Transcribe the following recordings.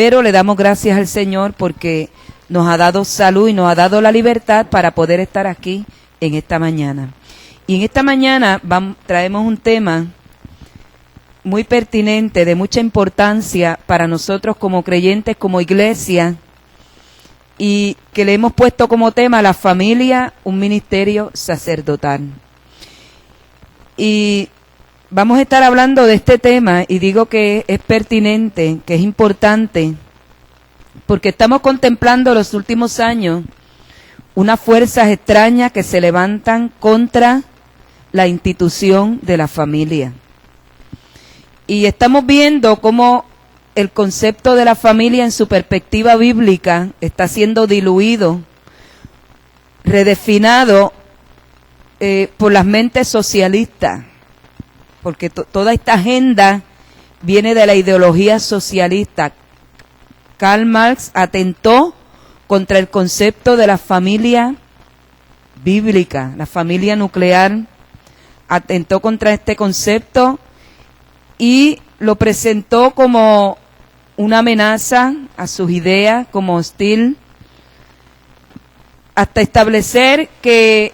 pero le damos gracias al Señor porque nos ha dado salud y nos ha dado la libertad para poder estar aquí en esta mañana. Y en esta mañana traemos un tema muy pertinente, de mucha importancia para nosotros como creyentes, como iglesia, y que le hemos puesto como tema la familia, un ministerio sacerdotal. Y vamos a estar hablando de este tema, y digo que es pertinente, que es importante, porque estamos contemplando los últimos años unas fuerzas extrañas que se levantan contra la institución de la familia. Y estamos viendo cómo el concepto de la familia en su perspectiva bíblica está siendo diluido, redefinado por las mentes socialistas, porque toda esta agenda viene de la ideología socialista. Karl Marx atentó contra el concepto de la familia bíblica, la familia nuclear, atentó contra este concepto y lo presentó como una amenaza a sus ideas, como hostil, hasta establecer que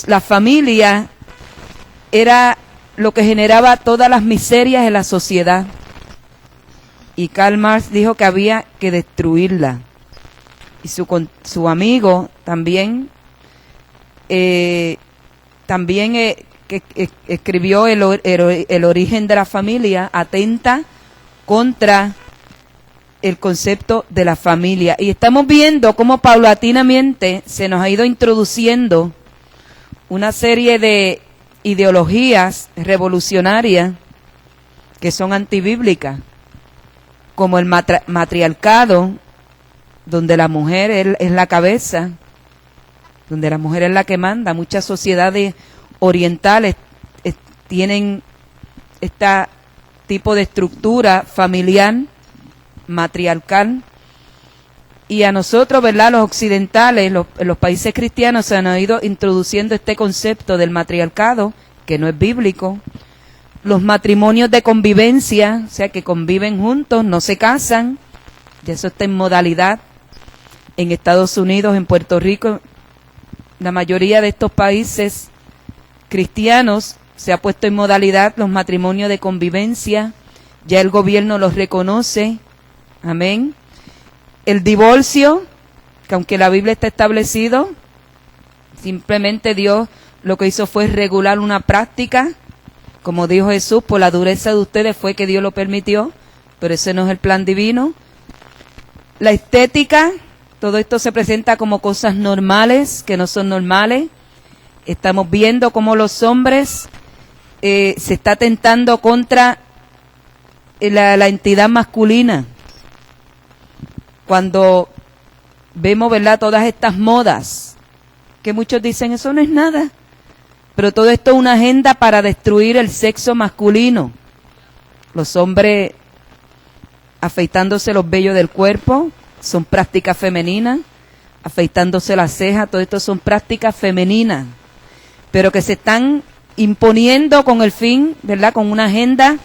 la familia era lo que generaba todas las miserias en la sociedad. Y Karl Marx dijo que había que destruirla. Y su amigo también, que escribió el origen de la familia, atenta contra el concepto de la familia. Y estamos viendo cómo paulatinamente se nos ha ido introduciendo una serie de ideologías revolucionarias que son antibíblicas, como el matriarcado, donde la mujer es la cabeza, donde la mujer es la que manda. Muchas sociedades orientales tienen este tipo de estructura familiar, matriarcal, y a nosotros, ¿verdad?, los occidentales, los países cristianos se han ido introduciendo este concepto del matriarcado, que no es bíblico. Los matrimonios de convivencia, o sea, que conviven juntos, no se casan, y eso está en modalidad en Estados Unidos, en Puerto Rico. La mayoría de estos países cristianos se ha puesto en modalidad los matrimonios de convivencia, ya el gobierno los reconoce, amén. El divorcio, que aunque la Biblia está establecido, simplemente Dios lo que hizo fue regular una práctica, como dijo Jesús, por la dureza de ustedes fue que Dios lo permitió, pero ese no es el plan divino. La estética, todo esto se presenta como cosas normales, que no son normales. Estamos viendo cómo los hombres se está atentando contra la entidad masculina. Cuando vemos, ¿verdad?, todas estas modas, que muchos dicen, eso no es nada. Pero todo esto es una agenda para destruir el sexo masculino. Los hombres afeitándose los vellos del cuerpo son prácticas femeninas, afeitándose las cejas, todo esto son prácticas femeninas, pero que se están imponiendo con el fin, ¿verdad?, con una agenda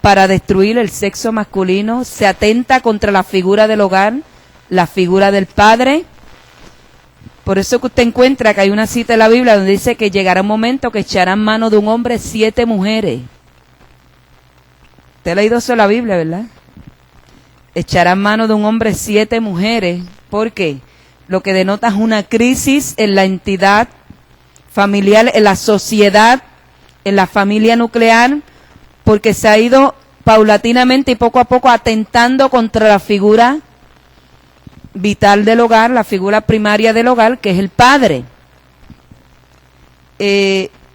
para destruir el sexo masculino. Se atenta contra la figura del hogar, la figura del padre. Por eso que usted encuentra que hay una cita en la Biblia donde dice que llegará un momento que echarán mano de un hombre 7 mujeres. Usted ha leído eso en la Biblia, ¿verdad? Echarán mano de un hombre 7 mujeres. ¿Por qué? Lo que denota es una crisis en la entidad familiar, en la sociedad, en la familia nuclear, porque se ha ido paulatinamente y poco a poco atentando contra la figura vital del hogar, la figura primaria del hogar, que es el padre.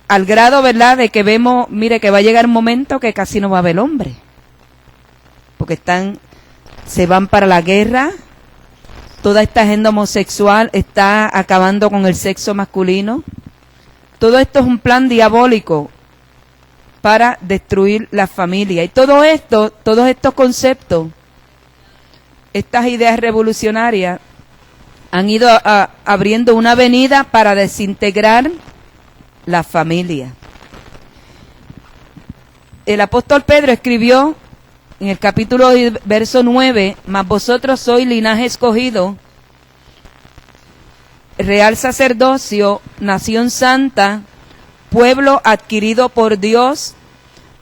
Al grado, ¿verdad?, de que vemos, mire, que va a llegar un momento que casi no va a haber hombre, porque se van para la guerra. Toda esta agenda homosexual está acabando con el sexo masculino. Todo esto es un plan diabólico para destruir la familia. Y todo esto, todos estos conceptos, estas ideas revolucionarias han ido abriendo una avenida para desintegrar la familia. El apóstol Pedro escribió en el capítulo verso 9, mas vosotros sois linaje escogido, real sacerdocio, nación santa, pueblo adquirido por Dios,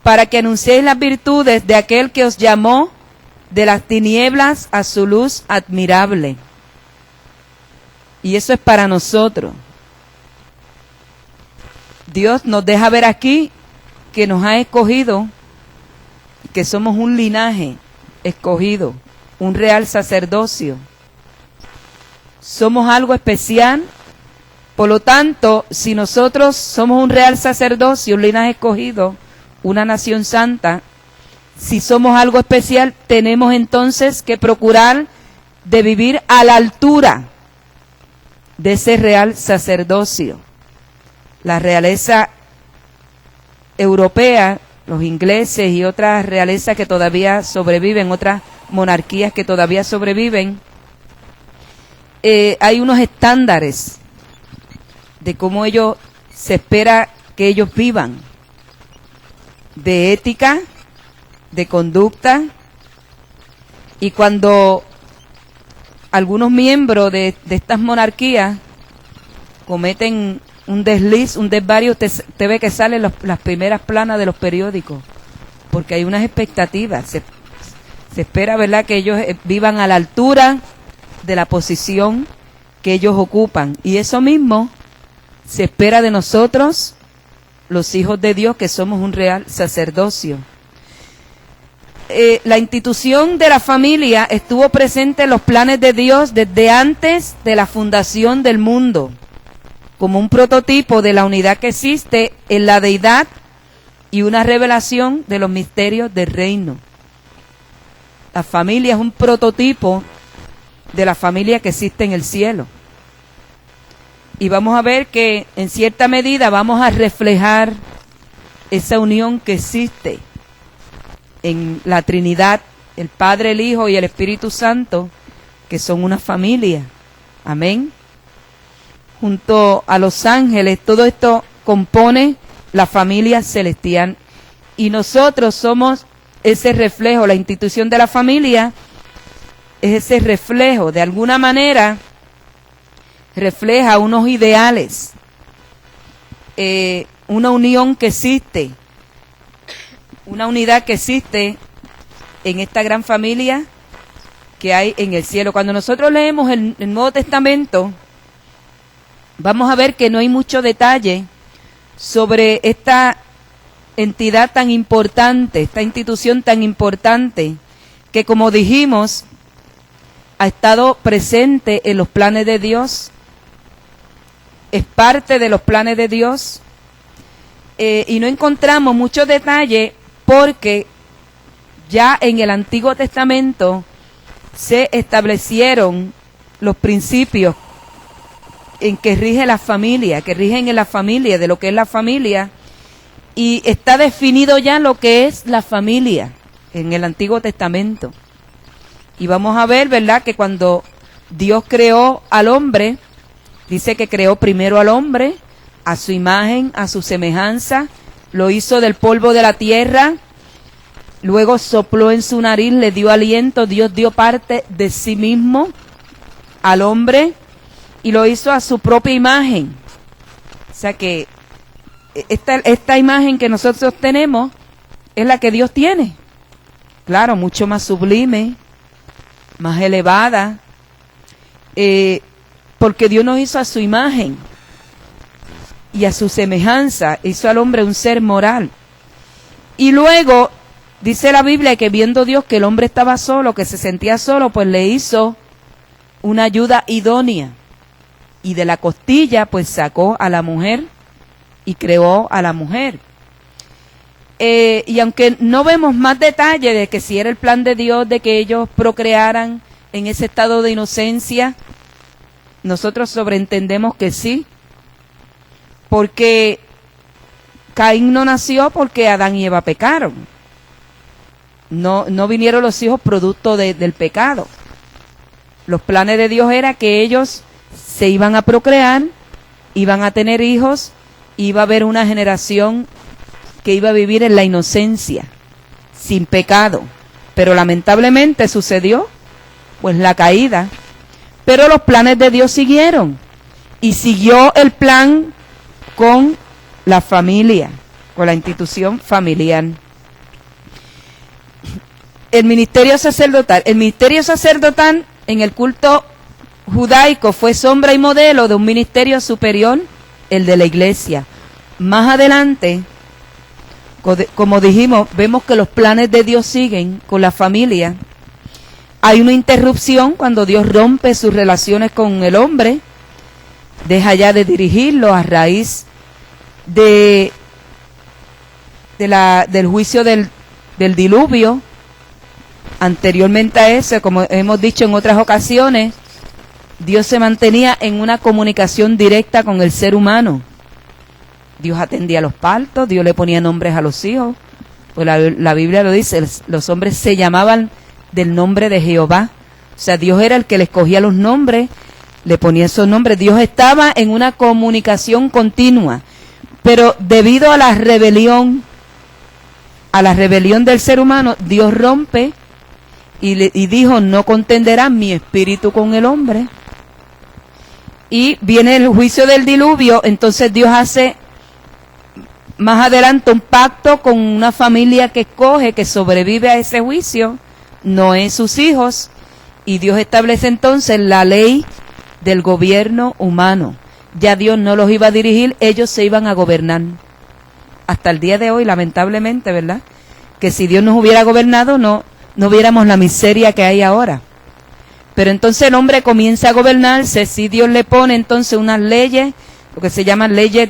para que anunciéis las virtudes de aquel que os llamó de las tinieblas a su luz admirable. Y eso es para nosotros. Dios nos deja ver aquí que nos ha escogido, que somos un linaje escogido, un real sacerdocio. Somos algo especial. Por lo tanto, si nosotros somos un real sacerdocio, un linaje escogido, una nación santa, si somos algo especial, tenemos entonces que procurar de vivir a la altura de ese real sacerdocio. La realeza europea, los ingleses y otras realezas que todavía sobreviven, otras monarquías que todavía sobreviven, hay unos estándares de cómo ellos se espera que ellos vivan, de ética, de conducta, y cuando algunos miembros de estas monarquías cometen un desliz, un desvarío, usted ve que salen las primeras planas de los periódicos, porque hay unas expectativas, se espera, ¿verdad?, que ellos vivan a la altura de la posición que ellos ocupan, y eso mismo se espera de nosotros, los hijos de Dios, que somos un real sacerdocio. La institución de la familia estuvo presente en los planes de Dios desde antes de la fundación del mundo, como un prototipo de la unidad que existe en la deidad y una revelación de los misterios del reino. La familia es un prototipo de la familia que existe en el cielo. Y vamos a ver que en cierta medida vamos a reflejar esa unión que existe en la Trinidad, el Padre, el Hijo y el Espíritu Santo, que son una familia. Amén. Junto a los ángeles, todo esto compone la familia celestial. Y nosotros somos ese reflejo, la institución de la familia es ese reflejo, de alguna manera refleja unos ideales, una unión que existe, una unidad que existe en esta gran familia que hay en el cielo. Cuando nosotros leemos el Nuevo Testamento, vamos a ver que no hay mucho detalle sobre esta entidad tan importante, esta institución tan importante, que como dijimos, ha estado presente en los planes de Dios, es parte de los planes de Dios, y no encontramos muchos detalles porque ya en el Antiguo Testamento se establecieron los principios en que rige la familia, que rigen en la familia, de lo que es la familia, y está definido ya lo que es la familia en el Antiguo Testamento. Y vamos a ver, ¿verdad?, que cuando Dios creó al hombre, dice que creó primero al hombre, a su imagen, a su semejanza, lo hizo del polvo de la tierra, luego sopló en su nariz, le dio aliento, Dios dio parte de sí mismo al hombre y lo hizo a su propia imagen. O sea que esta imagen que nosotros tenemos es la que Dios tiene. Claro, mucho más sublime, más elevada, porque Dios nos hizo a su imagen y a su semejanza, hizo al hombre un ser moral. Y luego dice la Biblia que viendo Dios que el hombre estaba solo, que se sentía solo, pues le hizo una ayuda idónea, y de la costilla pues sacó a la mujer y creó a la mujer. Y aunque no vemos más detalle de que si era el plan de Dios de que ellos procrearan en ese estado de inocencia, nosotros sobreentendemos que sí, porque Caín no nació porque Adán y Eva pecaron. No vinieron los hijos producto del pecado. Los planes de Dios era que ellos se iban a procrear, iban a tener hijos, iba a haber una generación que iba a vivir en la inocencia, sin pecado. Pero lamentablemente sucedió, pues, la caída. Pero los planes de Dios siguieron. Y siguió el plan con la familia, con la institución familiar. El ministerio sacerdotal. El ministerio sacerdotal en el culto judaico fue sombra y modelo de un ministerio superior, el de la iglesia. Más adelante, como dijimos, vemos que los planes de Dios siguen con la familia. Hay una interrupción cuando Dios rompe sus relaciones con el hombre, deja ya de dirigirlo a raíz del juicio del diluvio. Anteriormente a eso, como hemos dicho en otras ocasiones, Dios se mantenía en una comunicación directa con el ser humano. Dios atendía los partos, Dios le ponía nombres a los hijos. Pues la Biblia lo dice, los hombres se llamaban del nombre de Jehová. O sea, Dios era el que le escogía los nombres, le ponía esos nombres. Dios estaba en una comunicación continua. Pero debido a la rebelión del ser humano, Dios rompe y dijo, no contenderá mi espíritu con el hombre. Y viene el juicio del diluvio, entonces Dios hace más adelante un pacto con una familia que escoge, que sobrevive a ese juicio, Noé y sus hijos, y Dios establece entonces la ley del gobierno humano. Ya Dios no los iba a dirigir, ellos se iban a gobernar. Hasta el día de hoy, lamentablemente, ¿verdad? Que si Dios nos hubiera gobernado, no viéramos la miseria que hay ahora. Pero entonces el hombre comienza a gobernarse, si Dios le pone entonces unas leyes, lo que se llaman leyes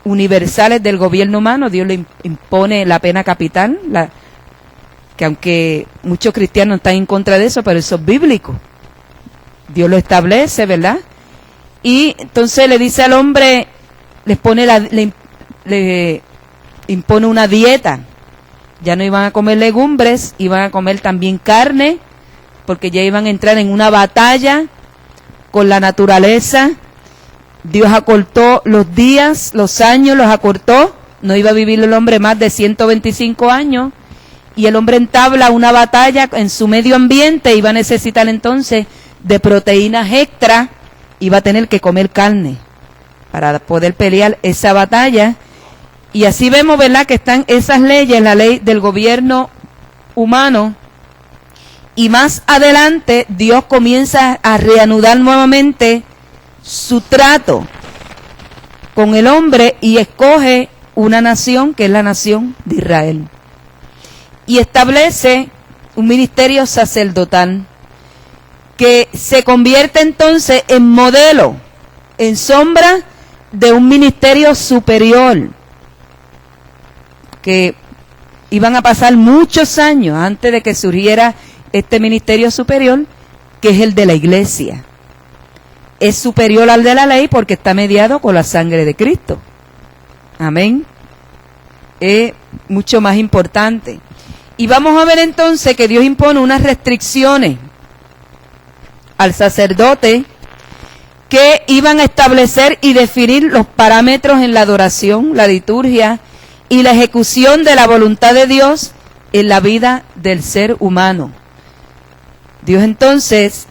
universales del gobierno humano. Dios le impone la pena capital, que aunque muchos cristianos están en contra de eso, pero eso es bíblico. Dios lo establece, ¿verdad? Y entonces le dice al hombre, le impone una dieta. Ya no iban a comer legumbres, iban a comer también carne, porque ya iban a entrar en una batalla con la naturaleza. Dios acortó los días, los años, los acortó. No iba a vivir el hombre más de 125 años. Y el hombre entabla una batalla en su medio ambiente, iba a necesitar entonces de proteínas extra, iba a tener que comer carne para poder pelear esa batalla. Y así vemos, ¿verdad?, que están esas leyes, la ley del gobierno humano. Y más adelante Dios comienza a reanudar nuevamente su trato con el hombre y escoge una nación que es la nación de Israel. Y establece un ministerio sacerdotal que se convierte entonces en modelo, en sombra de un ministerio superior, que iban a pasar muchos años antes de que surgiera este ministerio superior, que es el de la iglesia. Es superior al de la ley porque está mediado con la sangre de Cristo. Amén. Es mucho más importante. Y vamos a ver entonces que Dios impone unas restricciones al sacerdote que iban a establecer y definir los parámetros en la adoración, la liturgia y la ejecución de la voluntad de Dios en la vida del ser humano. Dios entonces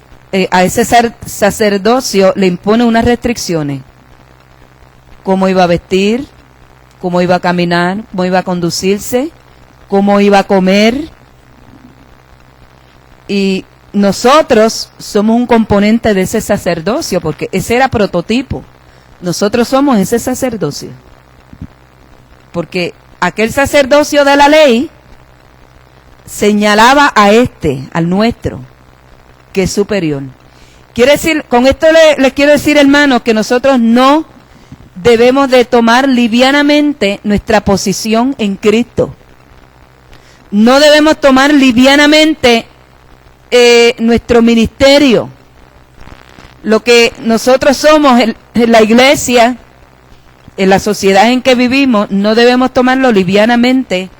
a ese sacerdocio le impone unas restricciones. Cómo iba a vestir, cómo iba a caminar, cómo iba a conducirse, cómo iba a comer. Y nosotros somos un componente de ese sacerdocio, porque ese era prototipo. Nosotros somos ese sacerdocio. Porque aquel sacerdocio de la ley señalaba a al nuestro, que es superior. Quiere decir, con esto les quiero decir, hermanos, que nosotros no debemos de tomar livianamente nuestra posición en Cristo. No debemos tomar livianamente nuestro ministerio. Lo que nosotros somos en la iglesia, en la sociedad en que vivimos, no debemos tomarlo livianamente,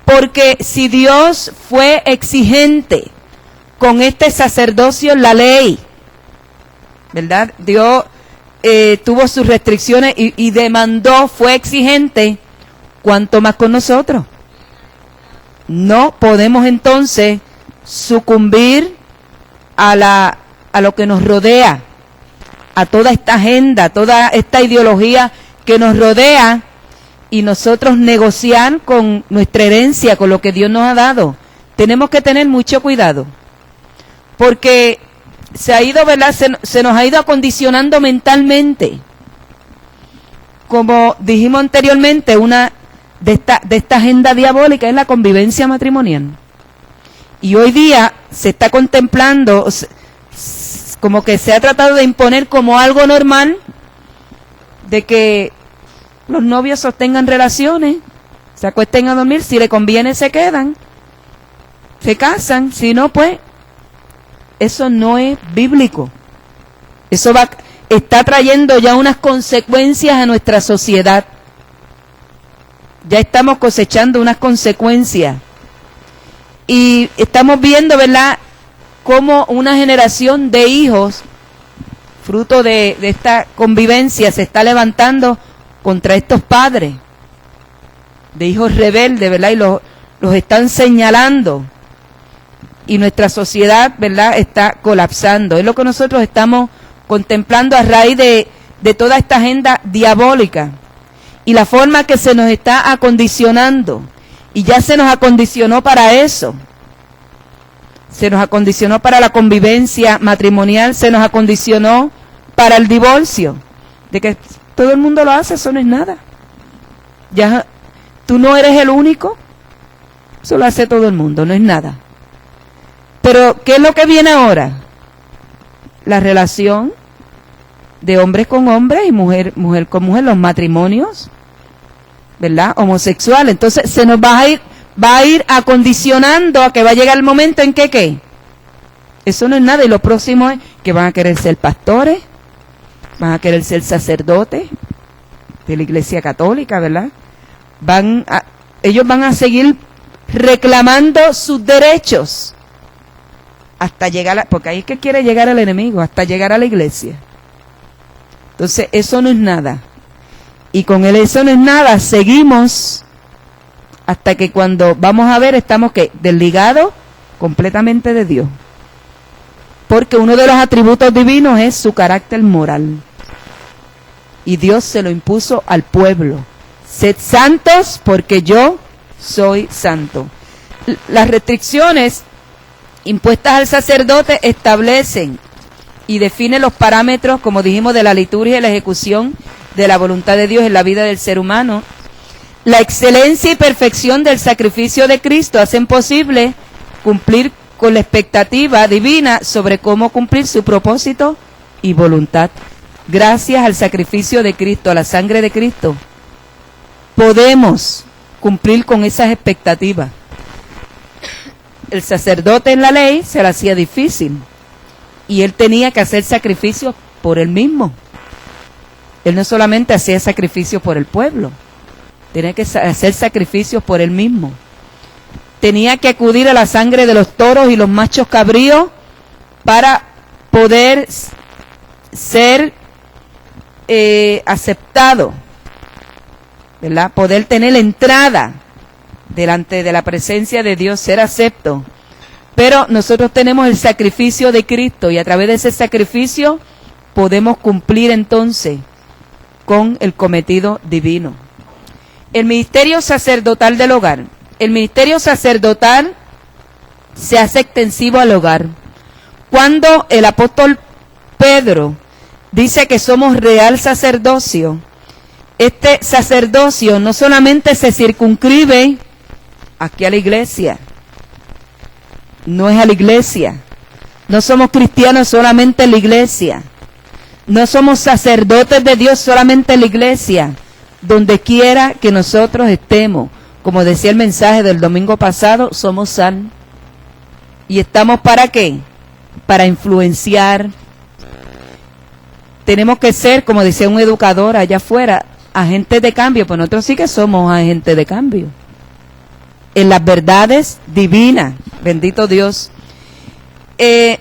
porque si Dios fue exigente con este sacerdocio en la ley, ¿verdad? Dios tuvo sus restricciones y demandó, fue exigente, ¿cuánto más con nosotros? No podemos entonces sucumbir a lo que nos rodea, a toda esta agenda, toda esta ideología que nos rodea, y nosotros negociar con nuestra herencia, con lo que Dios nos ha dado. Tenemos que tener mucho cuidado, porque se ha ido, ¿verdad? Se nos ha ido acondicionando mentalmente. Como dijimos anteriormente, una de esta agenda diabólica es la convivencia matrimonial. Y hoy día se está contemplando, como que se ha tratado de imponer como algo normal, de que los novios sostengan relaciones, se acuesten a dormir, si le conviene se quedan, se casan, si no, pues, eso no es bíblico. Eso está trayendo ya unas consecuencias a nuestra sociedad. Ya estamos cosechando unas consecuencias. Y estamos viendo, ¿verdad?, cómo una generación de hijos, fruto de esta convivencia, se está levantando contra estos padres, de hijos rebeldes, ¿verdad? Y los están señalando. Y nuestra sociedad, ¿verdad?, está colapsando. Es lo que nosotros estamos contemplando a raíz de toda esta agenda diabólica. Y la forma que se nos está acondicionando. Y ya se nos acondicionó para eso. Se nos acondicionó para la convivencia matrimonial, se nos acondicionó para el divorcio. De que todo el mundo lo hace, eso no es nada. Ya tú no eres el único, eso lo hace todo el mundo, no es nada. Pero, ¿qué es lo que viene ahora? La relación de hombres con hombres y mujer con mujer, los matrimonios, ¿verdad?, homosexuales. Entonces se nos va a ir acondicionando a que va a llegar el momento en que, ¿qué? Eso no es nada. Y lo próximo es que van a querer ser pastores, van a querer ser sacerdotes de la Iglesia Católica, ¿verdad? Ellos van a seguir reclamando sus derechos hasta llegar porque ahí es que quiere llegar el enemigo, hasta llegar a la iglesia. Entonces, eso no es nada. Y con el eso no es nada, seguimos hasta que cuando vamos a ver estamos ¿qué? Desligados completamente de Dios. Porque uno de los atributos divinos es su carácter moral. Y Dios se lo impuso al pueblo. Sed santos porque yo soy santo. Las restricciones impuestas al sacerdote establecen y definen los parámetros, como dijimos, de la liturgia y la ejecución de la voluntad de Dios en la vida del ser humano. La excelencia y perfección del sacrificio de Cristo hacen posible cumplir con la expectativa divina sobre cómo cumplir su propósito y voluntad. Gracias al sacrificio de Cristo, a la sangre de Cristo, podemos cumplir con esas expectativas. El sacerdote en la ley se le hacía difícil y él tenía que hacer sacrificios por él mismo. Él no solamente hacía sacrificios por el pueblo, tenía que hacer sacrificios por él mismo. Tenía que acudir a la sangre de los toros y los machos cabríos para poder ser aceptado, ¿verdad? Poder tener la entrada delante de la presencia de Dios, ser acepto. Pero nosotros tenemos el sacrificio de Cristo y a través de ese sacrificio podemos cumplir entonces con el cometido divino. El ministerio sacerdotal del hogar. El ministerio sacerdotal se hace extensivo al hogar. Cuando el apóstol Pedro dice que somos real sacerdocio, este sacerdocio no solamente se circunscribe aquí a la iglesia, no es a la iglesia, no somos cristianos solamente en la iglesia, no somos sacerdotes de Dios solamente en la iglesia, donde quiera que nosotros estemos, como decía el mensaje del domingo pasado, somos sal. ¿Y estamos para qué? Para influenciar. Tenemos que ser, como decía un educador allá afuera, agentes de cambio, pues nosotros sí que somos agentes de cambio. En las verdades divinas, bendito Dios. El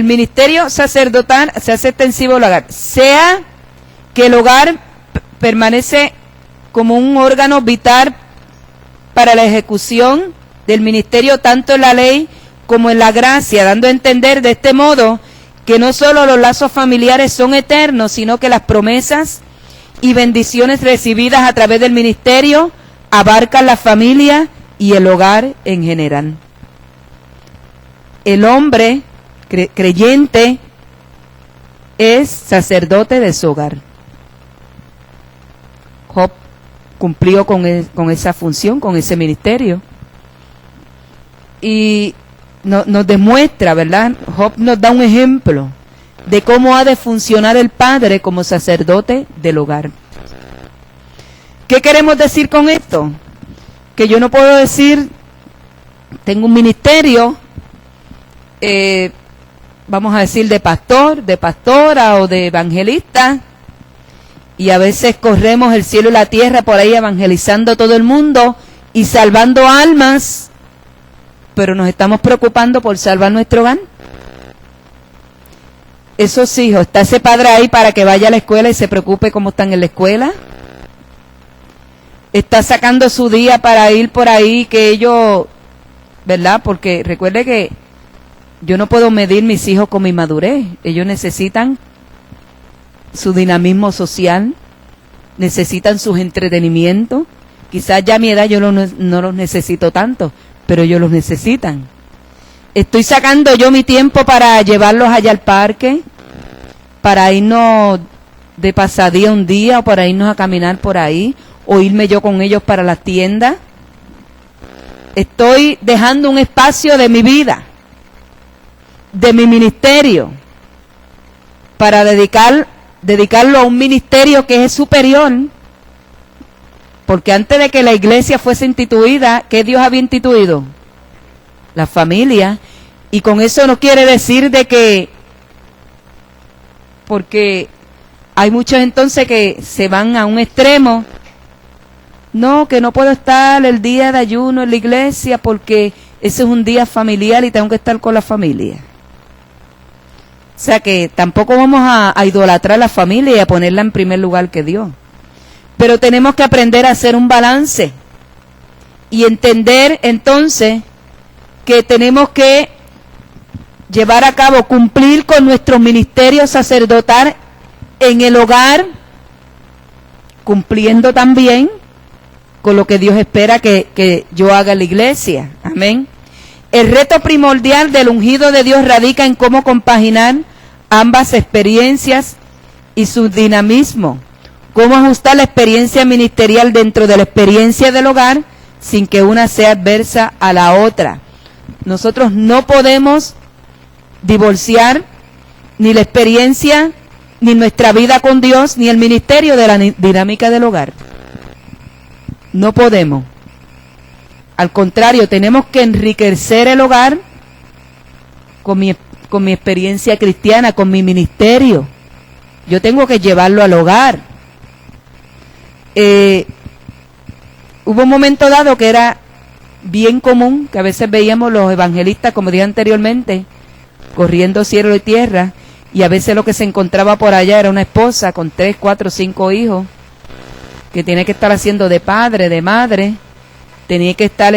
ministerio sacerdotal se hace extensivo al hogar, sea que el hogar permanece como un órgano vital para la ejecución del ministerio tanto en la ley como en la gracia, dando a entender de este modo que no solo los lazos familiares son eternos, sino que las promesas y bendiciones recibidas a través del ministerio abarcan la familia y el hogar en general. El hombre creyente es sacerdote de su hogar. Job cumplió con esa función, con ese ministerio. Y nos demuestra, ¿verdad? Job nos da un ejemplo de cómo ha de funcionar el padre como sacerdote del hogar. ¿Qué queremos decir con esto? Que yo no puedo decir, tengo un ministerio, vamos a decir de pastor, de pastora o de evangelista, y a veces corremos el cielo y la tierra por ahí evangelizando a todo el mundo y salvando almas, pero nos estamos preocupando por salvar nuestro hogar. Esos hijos, ¿está ese padre ahí para que vaya a la escuela y se preocupe cómo están en la escuela? ¿Está sacando su día para ir por ahí que ellos, ¿verdad? Porque recuerde que yo no puedo medir mis hijos con mi madurez. Ellos necesitan su dinamismo social, necesitan sus entretenimientos. Quizás ya a mi edad yo no los necesito tanto, pero ellos los necesitan. Estoy sacando yo mi tiempo para llevarlos allá al parque, para irnos de pasadía un día o para irnos a caminar por ahí, o irme yo con ellos para las tiendas. Estoy dejando un espacio de mi vida, de mi ministerio, para dedicarlo a un ministerio que es superior, porque antes de que la iglesia fuese instituida, ¿qué Dios había instituido? La familia. Y con eso no quiere decir de que, porque hay muchos entonces que se van a un extremo, no, que no puedo estar el día de ayuno en la iglesia porque ese es un día familiar y tengo que estar con la familia. O sea que tampoco vamos a idolatrar a la familia y a ponerla en primer lugar que Dios. Pero tenemos que aprender a hacer un balance y entender entonces que tenemos que llevar a cabo, cumplir con nuestro ministerio sacerdotal en el hogar, cumpliendo también con lo que Dios espera que yo haga en la iglesia. Amén. El reto primordial del ungido de Dios radica en cómo compaginar ambas experiencias y su dinamismo. Cómo ajustar la experiencia ministerial dentro de la experiencia del hogar sin que una sea adversa a la otra. Nosotros no podemos divorciar ni la experiencia, ni nuestra vida con Dios, ni el ministerio de la dinámica del hogar. No podemos. Al contrario, tenemos que enriquecer el hogar con mi experiencia cristiana, con mi ministerio. Yo tengo que llevarlo al hogar. Hubo un momento dado que era bien común, que a veces veíamos los evangelistas, como dije anteriormente, corriendo cielo y tierra, y a veces lo que se encontraba por allá era una esposa con 3, 4, 5 hijos, que tiene que estar haciendo de padre, de madre, tenía que estar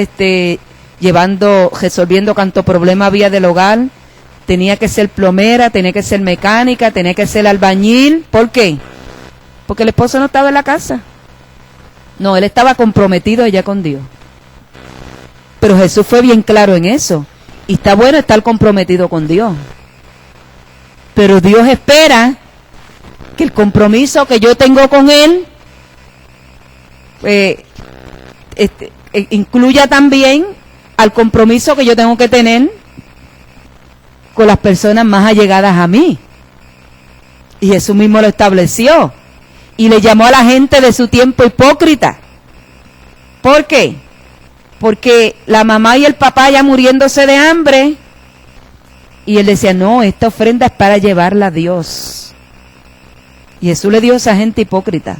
resolviendo cuánto problema había del hogar, tenía que ser plomera, tenía que ser mecánica, tenía que ser albañil. ¿Por qué? Porque el esposo no estaba en la casa. No, él estaba comprometido ya con Dios. Pero Jesús fue bien claro en eso. Y está bueno estar comprometido con Dios. Pero Dios espera que el compromiso que yo tengo con Él incluya también al compromiso que yo tengo que tener con las personas más allegadas a mí. Y Jesús mismo lo estableció. Y le llamó a la gente de su tiempo hipócrita. ¿Por qué? Porque la mamá y el papá ya muriéndose de hambre, y él decía, no, esta ofrenda es para llevarla a Dios. Y Jesús le dio a esa gente hipócrita,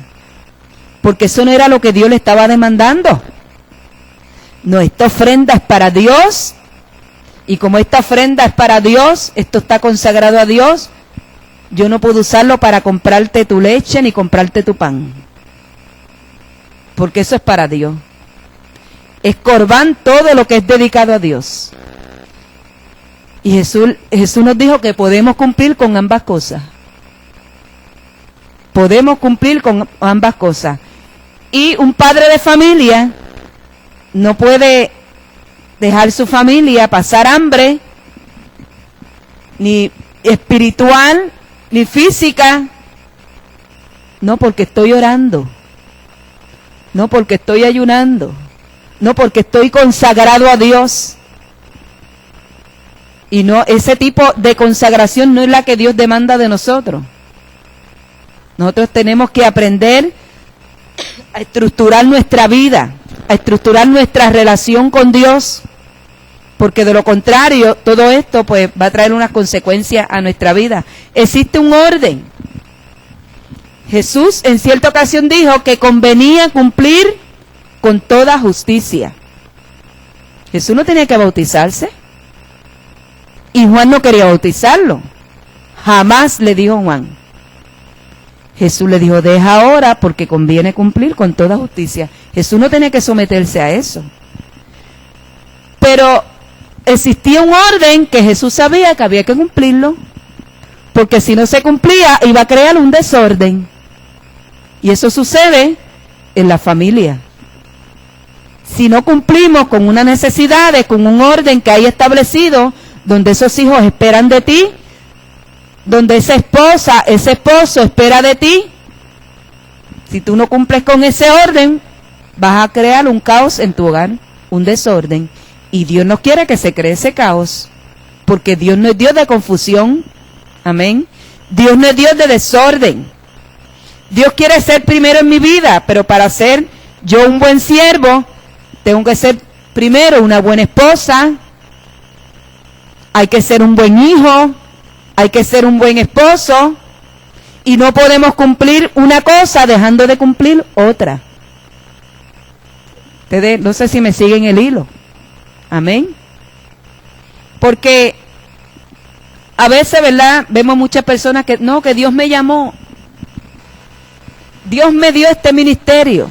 porque eso no era lo que Dios le estaba demandando. No, esta ofrenda es para Dios, y como esta ofrenda es para Dios, esto está consagrado a Dios, yo no puedo usarlo para comprarte tu leche ni comprarte tu pan, porque eso es para Dios. Es corbán todo lo que es dedicado a Dios. Y Jesús nos dijo que podemos cumplir con ambas cosas. Podemos cumplir con ambas cosas. Y un padre de familia no puede dejar su familia pasar hambre, ni espiritual, ni física. No porque estoy orando, no porque estoy ayunando, no porque estoy consagrado a Dios. Y no, ese tipo de consagración no es la que Dios demanda de nosotros. Nosotros tenemos que aprender a estructurar nuestra vida, a estructurar nuestra relación con Dios, porque de lo contrario, todo esto pues va a traer unas consecuencias a nuestra vida. Existe un orden. Jesús en cierta ocasión dijo que convenía cumplir con toda justicia. Jesús no tenía que bautizarse. Y Juan no quería bautizarlo. Jamás le dijo Juan. Jesús le dijo, deja ahora porque conviene cumplir con toda justicia. Jesús no tenía que someterse a eso. Pero existía un orden que Jesús sabía que había que cumplirlo. Porque si no se cumplía, iba a crear un desorden. Y eso sucede en la familia. Si no cumplimos con unas necesidades, con un orden que hay establecido, donde esos hijos esperan de ti, donde esa esposa, ese esposo espera de ti, si tú no cumples con ese orden, vas a crear un caos en tu hogar, un desorden. Y Dios no quiere que se cree ese caos, porque Dios no es Dios de confusión. Amén. Dios no es Dios de desorden. Dios quiere ser primero en mi vida, pero para ser yo un buen siervo, tengo que ser primero una buena esposa, hay que ser un buen hijo, hay que ser un buen esposo, y no podemos cumplir una cosa dejando de cumplir otra. Ustedes, no sé si me siguen el hilo. Amén. Porque a veces, ¿verdad? Vemos muchas personas que no, que Dios me llamó. Dios me dio este ministerio.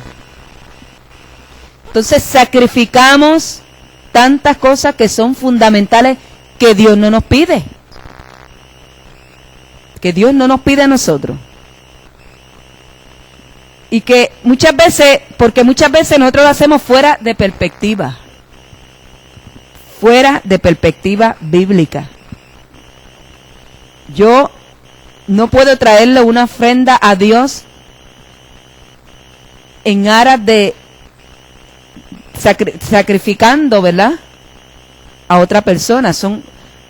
Entonces sacrificamos tantas cosas que son fundamentales que Dios no nos pide. Que Dios no nos pide a nosotros. Y que muchas veces, porque muchas veces nosotros lo hacemos fuera de perspectiva. Fuera de perspectiva bíblica. Yo no puedo traerle una ofrenda a Dios en aras de sacrificando, ¿verdad?, a otra persona.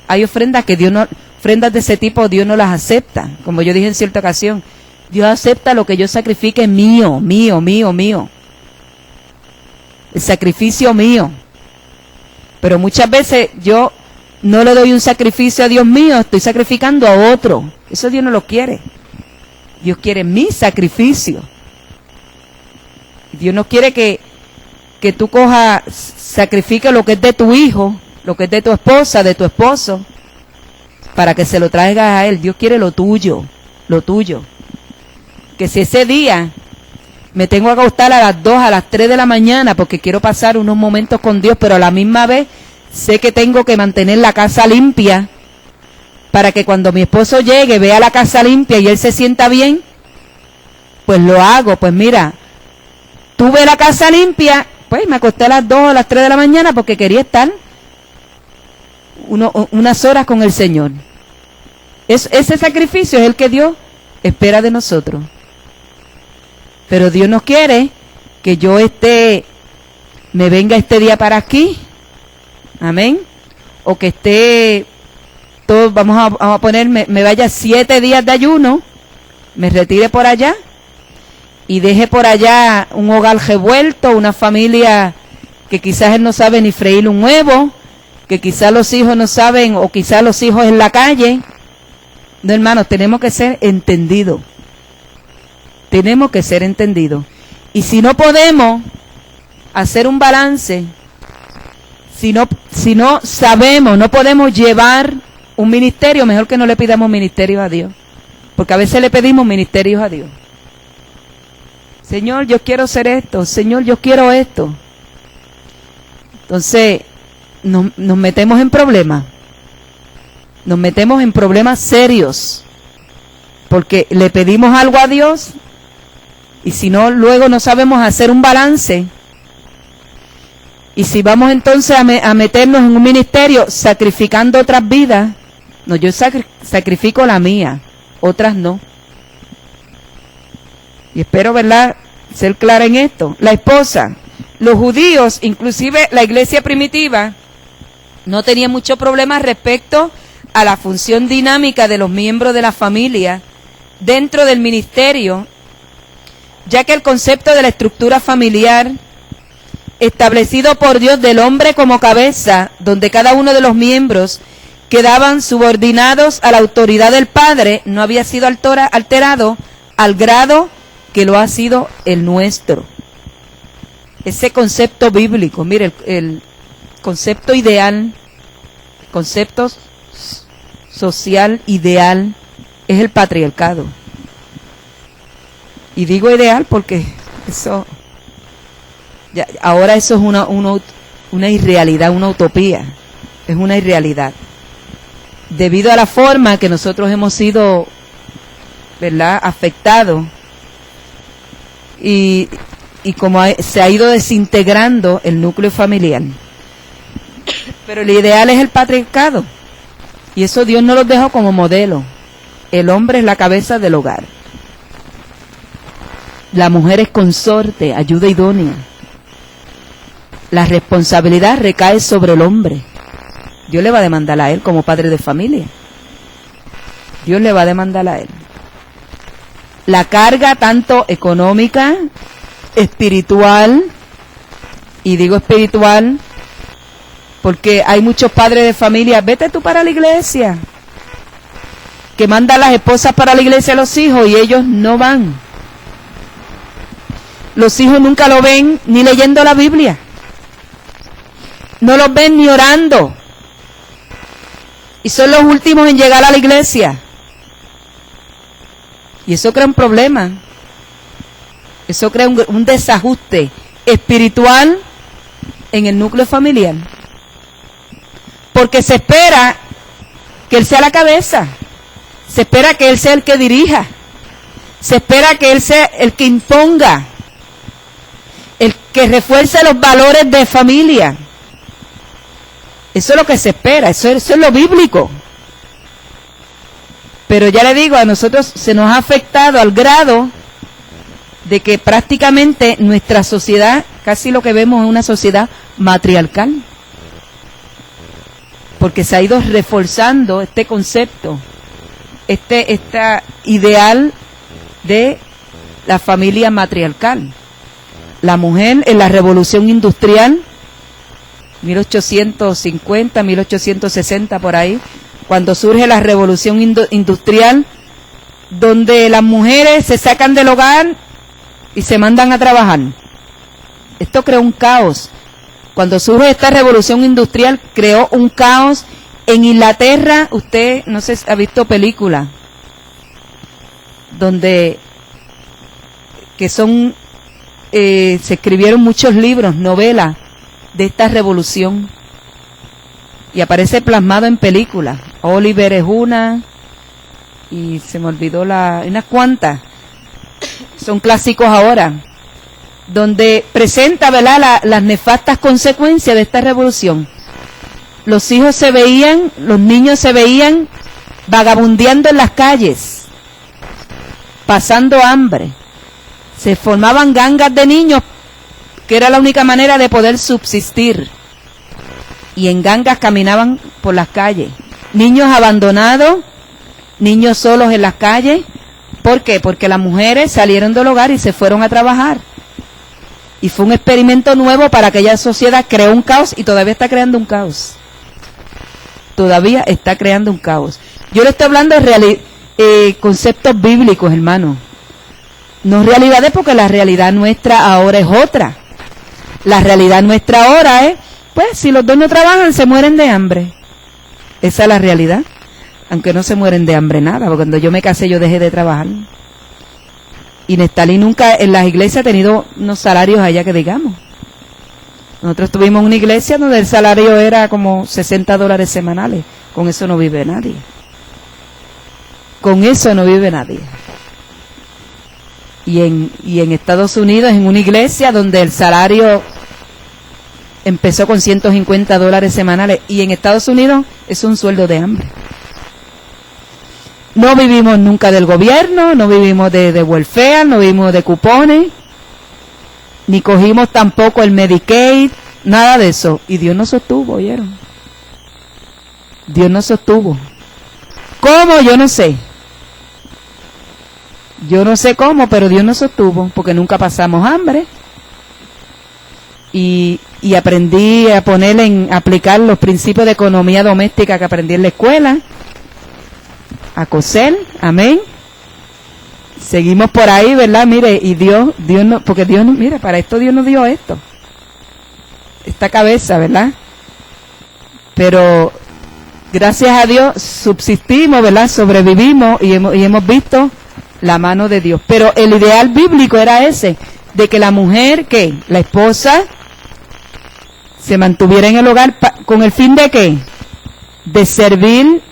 Hay ofrendas que Dios no, ofrendas de ese tipo Dios no las acepta. Como yo dije en cierta ocasión, Dios acepta lo que yo sacrifique mío. El sacrificio mío. Pero muchas veces yo no le doy un sacrificio a Dios mío, estoy sacrificando a otro. Eso Dios no lo quiere. Dios quiere mi sacrificio. Dios no quiere que tú cojas, sacrifiques lo que es de tu hijo, lo que es de tu esposa, de tu esposo, para que se lo traigas a Él. Dios quiere lo tuyo. Que si ese día me tengo que acostar a las 2, a las 3 de la mañana porque quiero pasar unos momentos con Dios, pero a la misma vez sé que tengo que mantener la casa limpia para que cuando mi esposo llegue vea la casa limpia y él se sienta bien, pues lo hago. Pues mira, tuve la casa limpia, pues me acosté a las 2 o a las 3 de la mañana porque quería estar unas horas con el Señor. Ese sacrificio es el que Dios espera de nosotros. Pero Dios no quiere que yo me venga este día para aquí, amén, o que esté, vamos a ponerme, me vaya 7 días de ayuno, me retire por allá, y deje por allá un hogar revuelto, una familia que quizás él no sabe ni freír un huevo, que quizás los hijos no saben, o quizás los hijos en la calle. No, hermanos, tenemos que ser entendidos. Tenemos que ser entendidos. Y si no podemos hacer un balance, si no sabemos, no podemos llevar un ministerio, mejor que no le pidamos ministerios a Dios. Porque a veces le pedimos ministerios a Dios. Señor, yo quiero hacer esto. Señor, yo quiero esto. Entonces, nos metemos en problemas. Nos metemos en problemas serios. Porque le pedimos algo a Dios y si no, luego no sabemos hacer un balance. Y si vamos entonces a meternos en un ministerio sacrificando otras vidas, no, yo sacrifico la mía, otras no. Y espero, ¿verdad?, ser clara en esto. La esposa, los judíos, inclusive la iglesia primitiva, no tenía mucho problema respecto a la función dinámica de los miembros de la familia dentro del ministerio, ya que el concepto de la estructura familiar establecido por Dios del hombre como cabeza, donde cada uno de los miembros quedaban subordinados a la autoridad del padre, no había sido alterado al grado que lo ha sido el nuestro. Ese concepto bíblico, mire, el concepto ideal, concepto social ideal es el patriarcado. Y digo ideal porque eso, ahora eso es una irrealidad, una utopía, es una irrealidad. Debido a la forma que nosotros hemos sido, ¿verdad?, afectados y como se ha ido desintegrando el núcleo familiar. Pero el ideal es el patriarcado. Y eso Dios nos lo dejó como modelo. El hombre es la cabeza del hogar. La mujer es consorte, ayuda idónea. La responsabilidad recae sobre el hombre. Dios le va a demandar a él como padre de familia. Dios le va a demandar a él. La carga tanto económica, espiritual, y digo espiritual porque hay muchos padres de familia, vete tú para la iglesia, que mandan las esposas para la iglesia a los hijos y ellos no van. Los hijos nunca lo ven ni leyendo la Biblia. No los ven ni orando. Y son los últimos en llegar a la iglesia. Y eso crea un problema. Eso crea un desajuste espiritual en el núcleo familiar. Porque se espera que él sea la cabeza. Se espera que él sea el que dirija. Se espera que él sea el que imponga. El que refuerce los valores de familia. Eso es lo que se espera, eso es lo bíblico. Pero ya le digo, a nosotros se nos ha afectado al grado de que prácticamente nuestra sociedad, casi lo que vemos es una sociedad matriarcal. Porque se ha ido reforzando este concepto, esta ideal de la familia matriarcal. La mujer en la revolución industrial, 1850, 1860 por ahí, cuando surge la revolución industrial, donde las mujeres se sacan del hogar y se mandan a trabajar. Esto creó un caos. Cuando surge esta revolución industrial, creó un caos. En Inglaterra, usted no sé si ha visto películas donde que son se escribieron muchos libros, novelas de esta revolución y aparece plasmado en películas. Oliver es una y se me olvidó unas cuantas, son clásicos ahora, donde presenta, ¿verdad?, las nefastas consecuencias de esta revolución. Los hijos se veían, los niños se veían vagabundeando en las calles, pasando hambre. Se formaban gangas de niños, que era la única manera de poder subsistir. Y en gangas caminaban por las calles. Niños abandonados, niños solos en las calles. ¿Por qué? Porque las mujeres salieron del hogar y se fueron a trabajar. Y fue un experimento nuevo para aquella sociedad, creó un caos y todavía está creando un caos. Todavía está creando un caos. Yo le estoy hablando de conceptos bíblicos, hermano. No realidades, porque la realidad nuestra ahora es otra. La realidad nuestra ahora es, pues, si los dos no trabajan, se mueren de hambre. Esa es la realidad. Aunque no se mueren de hambre nada, porque cuando yo me casé yo dejé de trabajar. Y Nestalí nunca en las iglesias ha tenido unos salarios allá que digamos. Nosotros estuvimos en una iglesia donde el salario era como $60 semanales. Con eso no vive nadie. Con eso no vive nadie. Y en Estados Unidos, en una iglesia donde el salario empezó con $150 semanales, y en Estados Unidos es un sueldo de hambre. No vivimos nunca del gobierno, no vivimos de welfare, no vivimos de cupones, ni cogimos tampoco el Medicaid, nada de eso. Y Dios nos sostuvo, ¿oyeron? Dios nos sostuvo. ¿Cómo? Yo no sé. Yo no sé cómo, pero Dios nos sostuvo, porque nunca pasamos hambre. Y aprendí a aplicar los principios de economía doméstica que aprendí en la escuela, a coser, amén. Seguimos por ahí, ¿verdad? Mire, y Dios no, porque Dios no, mire, para esto Dios nos dio esto, esta cabeza, ¿verdad? Pero gracias a Dios subsistimos, ¿verdad? Sobrevivimos y hemos visto la mano de Dios. Pero el ideal bíblico era ese, de que la mujer, ¿qué? La esposa se mantuviera en el hogar con el fin de ¿qué? De servir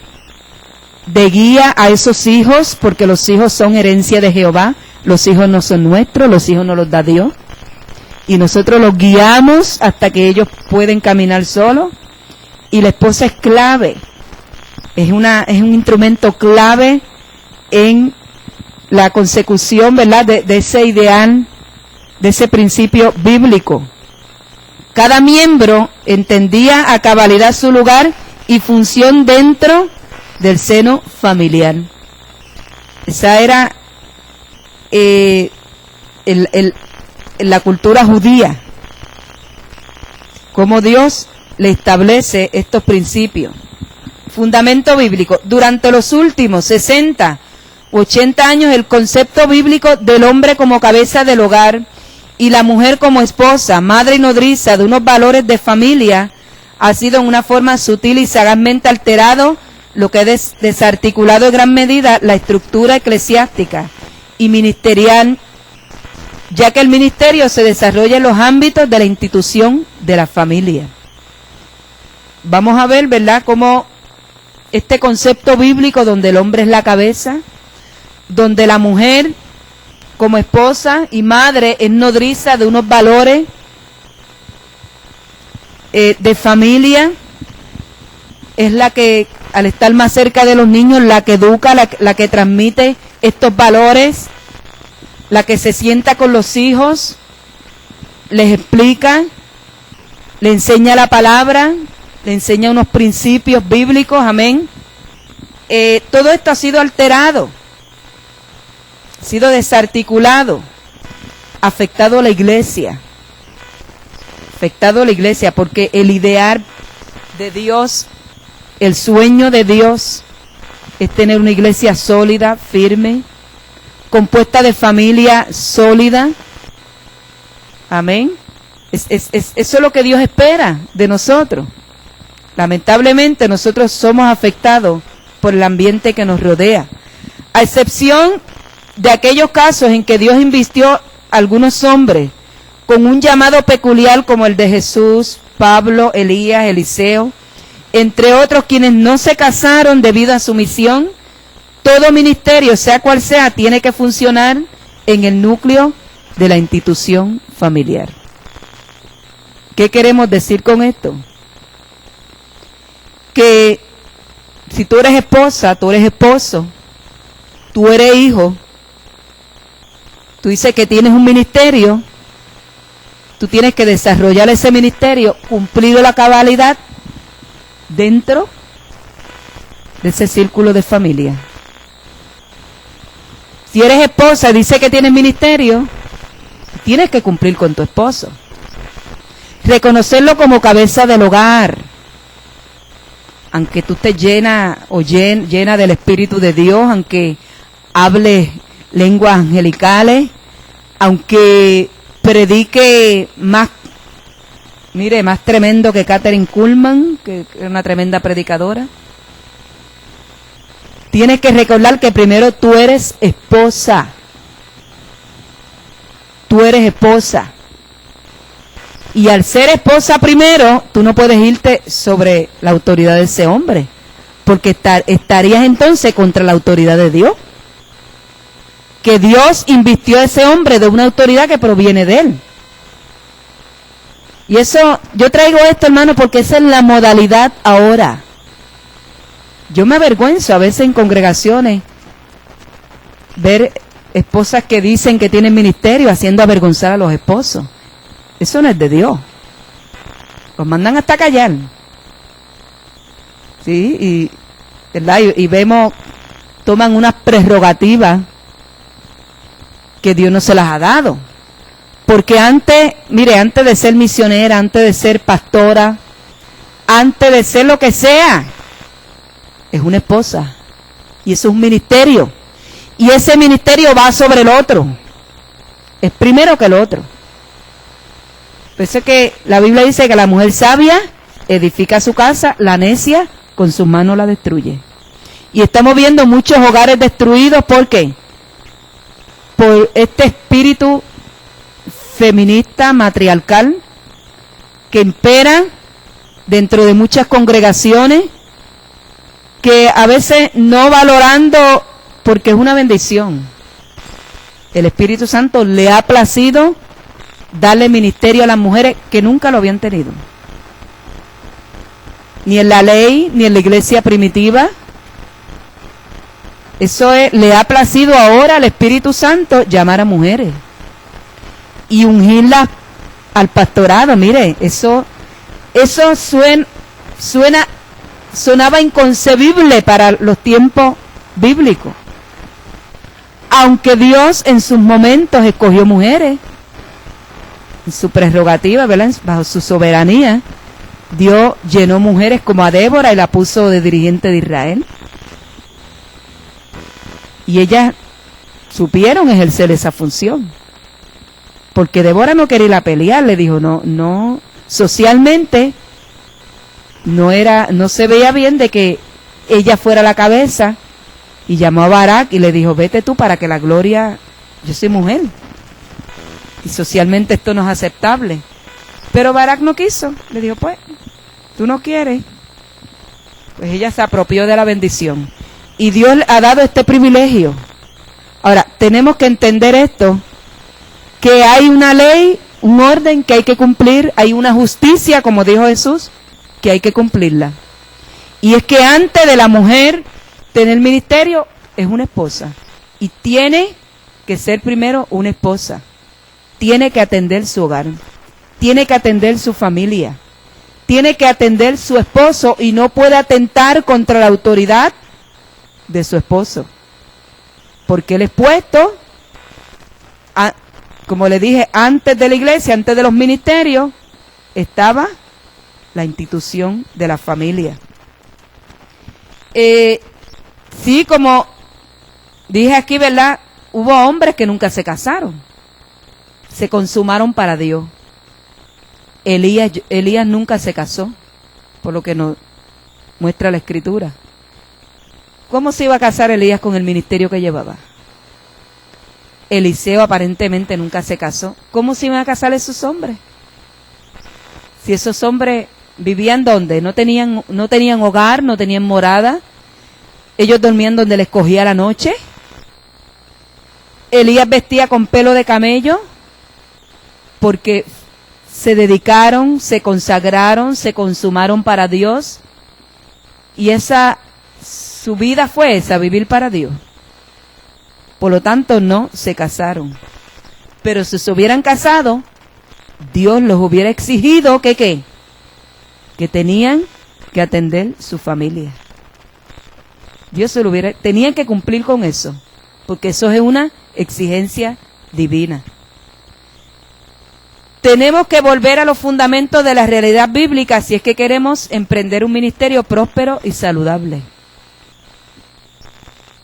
de guía a esos hijos, porque los hijos son herencia de Jehová. Los hijos no son nuestros, los hijos nos los da Dios. Y nosotros los guiamos hasta que ellos pueden caminar solos. Y la esposa es clave. Es un instrumento clave en la consecución, ¿verdad? De ese ideal, de ese principio bíblico. Cada miembro entendía a cabalidad su lugar y función dentro del seno familiar. Esa era la cultura judía, como Dios le establece estos principios. Fundamento bíblico. Durante los últimos 60 u 80 años, el concepto bíblico del hombre como cabeza del hogar y la mujer como esposa, madre y nodriza de unos valores de familia ha sido en una forma sutil y sagazmente alterado, lo que ha desarticulado en gran medida la estructura eclesiástica y ministerial, ya que el ministerio se desarrolla en los ámbitos de la institución de la familia. Vamos a ver, ¿verdad?, cómo este concepto bíblico donde el hombre es la cabeza, donde la mujer como esposa y madre es nodriza de unos valores de familia, es la que, al estar más cerca de los niños, la que educa, la que transmite estos valores, la que se sienta con los hijos, les explica, le enseña la palabra, le enseña unos principios bíblicos, amén. Todo esto ha sido alterado, ha sido desarticulado, afectado a la iglesia, porque el ideal de Dios, el sueño de Dios es tener una iglesia sólida, firme, compuesta de familia sólida, amén. Eso es lo que Dios espera de nosotros. Lamentablemente nosotros somos afectados por el ambiente que nos rodea, a excepción de aquellos casos en que Dios invistió a algunos hombres con un llamado peculiar como el de Jesús, Pablo, Elías, Eliseo, entre otros quienes no se casaron debido a su misión. Todo ministerio, sea cual sea, tiene que funcionar en el núcleo de la institución familiar. ¿Qué queremos decir con esto? Que si tú eres esposa, tú eres esposo, tú eres hijo, tú dices que tienes un ministerio, tú tienes que desarrollar ese ministerio, cumplido la cabalidad, dentro de ese círculo de familia. Si eres esposa y dices que tienes ministerio, tienes que cumplir con tu esposo. Reconocerlo como cabeza del hogar. Aunque tú estés llena del Espíritu de Dios, aunque hables lenguas angelicales, aunque predique más tremendo que Kathryn Kuhlman, que es una tremenda predicadora, tienes que recordar que primero tú eres esposa. Tú eres esposa. Y al ser esposa primero, tú no puedes irte sobre la autoridad de ese hombre, porque estarías entonces contra la autoridad de Dios. Que Dios invistió a ese hombre de una autoridad que proviene de él. Y eso, yo traigo esto, hermano, porque esa es la modalidad ahora. Yo me avergüenzo a veces en congregaciones ver esposas que dicen que tienen ministerio haciendo avergonzar a los esposos. Eso no es de Dios. Los mandan hasta callar. Sí, ¿verdad? Y vemos, toman unas prerrogativas que Dios no se las ha dado. Porque antes de ser misionera, antes de ser pastora, antes de ser lo que sea, es una esposa. Y eso es un ministerio. Y ese ministerio va sobre el otro. Es primero que el otro. Por eso es que la Biblia dice que la mujer sabia edifica su casa, la necia con sus manos la destruye. Y estamos viendo muchos hogares destruidos. ¿Por qué? Por este espíritu feminista, matriarcal, que impera dentro de muchas congregaciones, que a veces no valorando, porque es una bendición. El Espíritu Santo le ha placido darle ministerio a las mujeres que nunca lo habían tenido. Ni en la ley, ni en la iglesia primitiva. Eso es, le ha placido ahora al Espíritu Santo llamar a mujeres y ungirlas al pastorado. Mire, eso sonaba inconcebible para los tiempos bíblicos. Aunque Dios en sus momentos escogió mujeres, en su prerrogativa, ¿verdad? Bajo su soberanía, Dios llenó mujeres como a Débora y la puso de dirigente de Israel. Y ellas supieron ejercer esa función. Porque Débora no quería ir a pelear, le dijo, no, socialmente no se veía bien de que ella fuera la cabeza, y llamó a Barak y le dijo, vete tú para que la gloria, yo soy mujer, y socialmente esto no es aceptable. Pero Barak no quiso, le dijo, pues, tú no quieres. Pues ella se apropió de la bendición, y Dios le ha dado este privilegio. Ahora, tenemos que entender esto, que hay una ley, un orden que hay que cumplir, hay una justicia, como dijo Jesús, que hay que cumplirla. Y es que antes de la mujer tener ministerio, es una esposa. Y tiene que ser primero una esposa. Tiene que atender su hogar. Tiene que atender su familia. Tiene que atender su esposo y no puede atentar contra la autoridad de su esposo. Porque él es puesto, como le dije, antes de la iglesia, antes de los ministerios, estaba la institución de la familia. Sí, como dije aquí, ¿verdad? Hubo hombres que nunca se casaron. Se consumaron para Dios. Elías nunca se casó, por lo que nos muestra la Escritura. ¿Cómo se iba a casar Elías con el ministerio que llevaba? Eliseo aparentemente nunca se casó. ¿Cómo se iban a casar esos hombres? Si esos hombres vivían ¿dónde? No tenían hogar, no tenían morada. Ellos dormían donde les cogía la noche. Elías vestía con pelo de camello porque se dedicaron, se consagraron, se consumaron para Dios. Y su vida fue esa, vivir para Dios. Por lo tanto, no se casaron. Pero si se hubieran casado, Dios los hubiera exigido que tenían que atender su familia. Dios tenían que cumplir con eso, porque eso es una exigencia divina. Tenemos que volver a los fundamentos de la realidad bíblica si es que queremos emprender un ministerio próspero y saludable.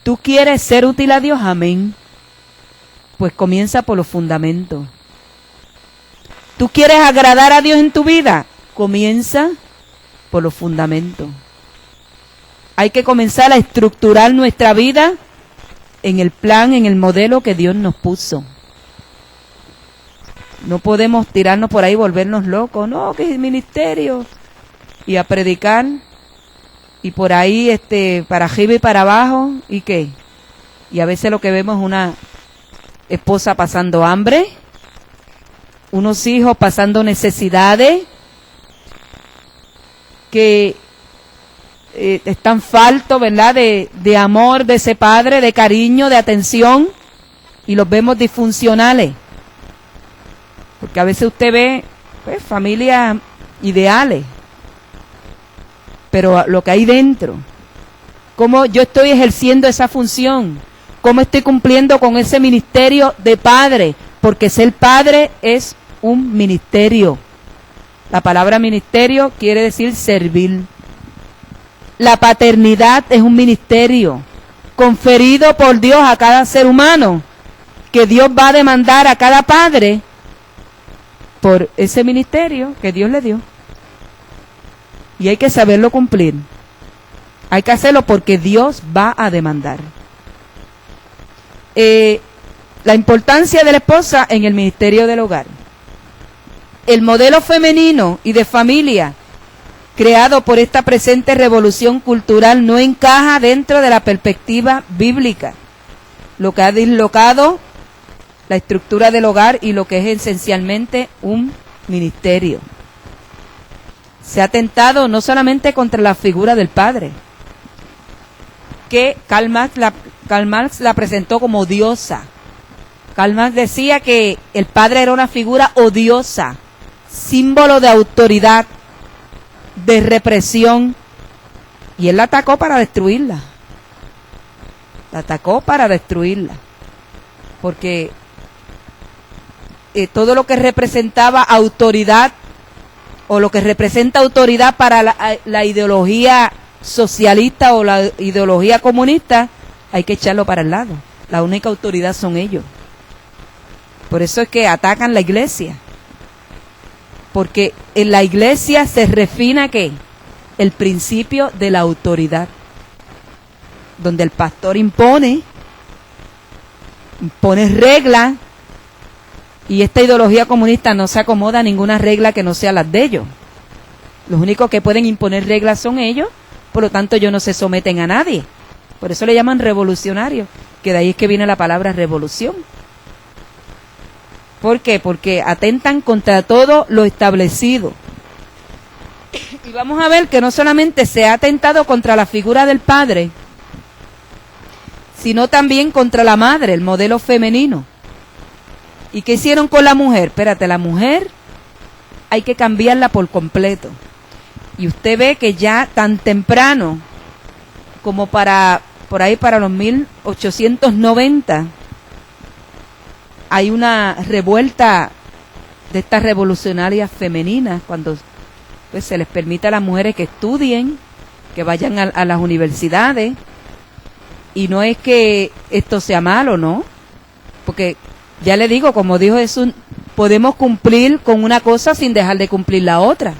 ¿Tú quieres ser útil a Dios? Amén. Pues comienza por los fundamentos. ¿Tú quieres agradar a Dios en tu vida? Comienza por los fundamentos. Hay que comenzar a estructurar nuestra vida en el plan, en el modelo que Dios nos puso. No podemos tirarnos por ahí y volvernos locos. No, que es el ministerio. Y a predicar. Y por ahí, para arriba y para abajo. ¿Y qué? Y a veces lo que vemos es una esposa pasando hambre. Unos hijos pasando necesidades. Que están faltos, ¿verdad? De amor de ese padre, de cariño, de atención. Y los vemos disfuncionales. Porque a veces usted ve pues, familias ideales, pero lo que hay dentro, cómo yo estoy ejerciendo esa función, cómo estoy cumpliendo con ese ministerio de padre, porque ser padre es un ministerio. La palabra ministerio quiere decir servir. La paternidad es un ministerio conferido por Dios a cada ser humano, que Dios va a demandar a cada padre por ese ministerio que Dios le dio. Y hay que saberlo cumplir. Hay que hacerlo porque Dios va a demandar. La importancia de la esposa en el ministerio del hogar. El modelo femenino y de familia creado por esta presente revolución cultural no encaja dentro de la perspectiva bíblica, lo que ha dislocado la estructura del hogar y lo que es esencialmente un ministerio. Se ha atentado no solamente contra la figura del padre, que Karl Marx la presentó como odiosa. Karl Marx decía que el padre era una figura odiosa, símbolo de autoridad, de represión, y él la atacó para destruirla. La atacó para destruirla, porque todo lo que representaba autoridad o lo que representa autoridad para la ideología socialista o la ideología comunista, hay que echarlo para el lado. La única autoridad son ellos. Por eso es que atacan la iglesia. Porque en la iglesia se refina ¿qué? El principio de la autoridad. Donde el pastor impone reglas. Y esta ideología comunista no se acomoda a ninguna regla que no sea las de ellos. Los únicos que pueden imponer reglas son ellos, por lo tanto ellos no se someten a nadie. Por eso le llaman revolucionarios, que de ahí es que viene la palabra revolución. ¿Por qué? Porque atentan contra todo lo establecido. Y vamos a ver que no solamente se ha atentado contra la figura del padre, sino también contra la madre, el modelo femenino. ¿Y qué hicieron con la mujer? Espérate, la mujer hay que cambiarla por completo. Y usted ve que ya tan temprano como por ahí para los 1890 hay una revuelta de estas revolucionarias femeninas cuando pues, se les permite a las mujeres que estudien, que vayan a las universidades. Y no es que esto sea malo, ¿no? Porque ya le digo, como dijo Jesús, podemos cumplir con una cosa sin dejar de cumplir la otra.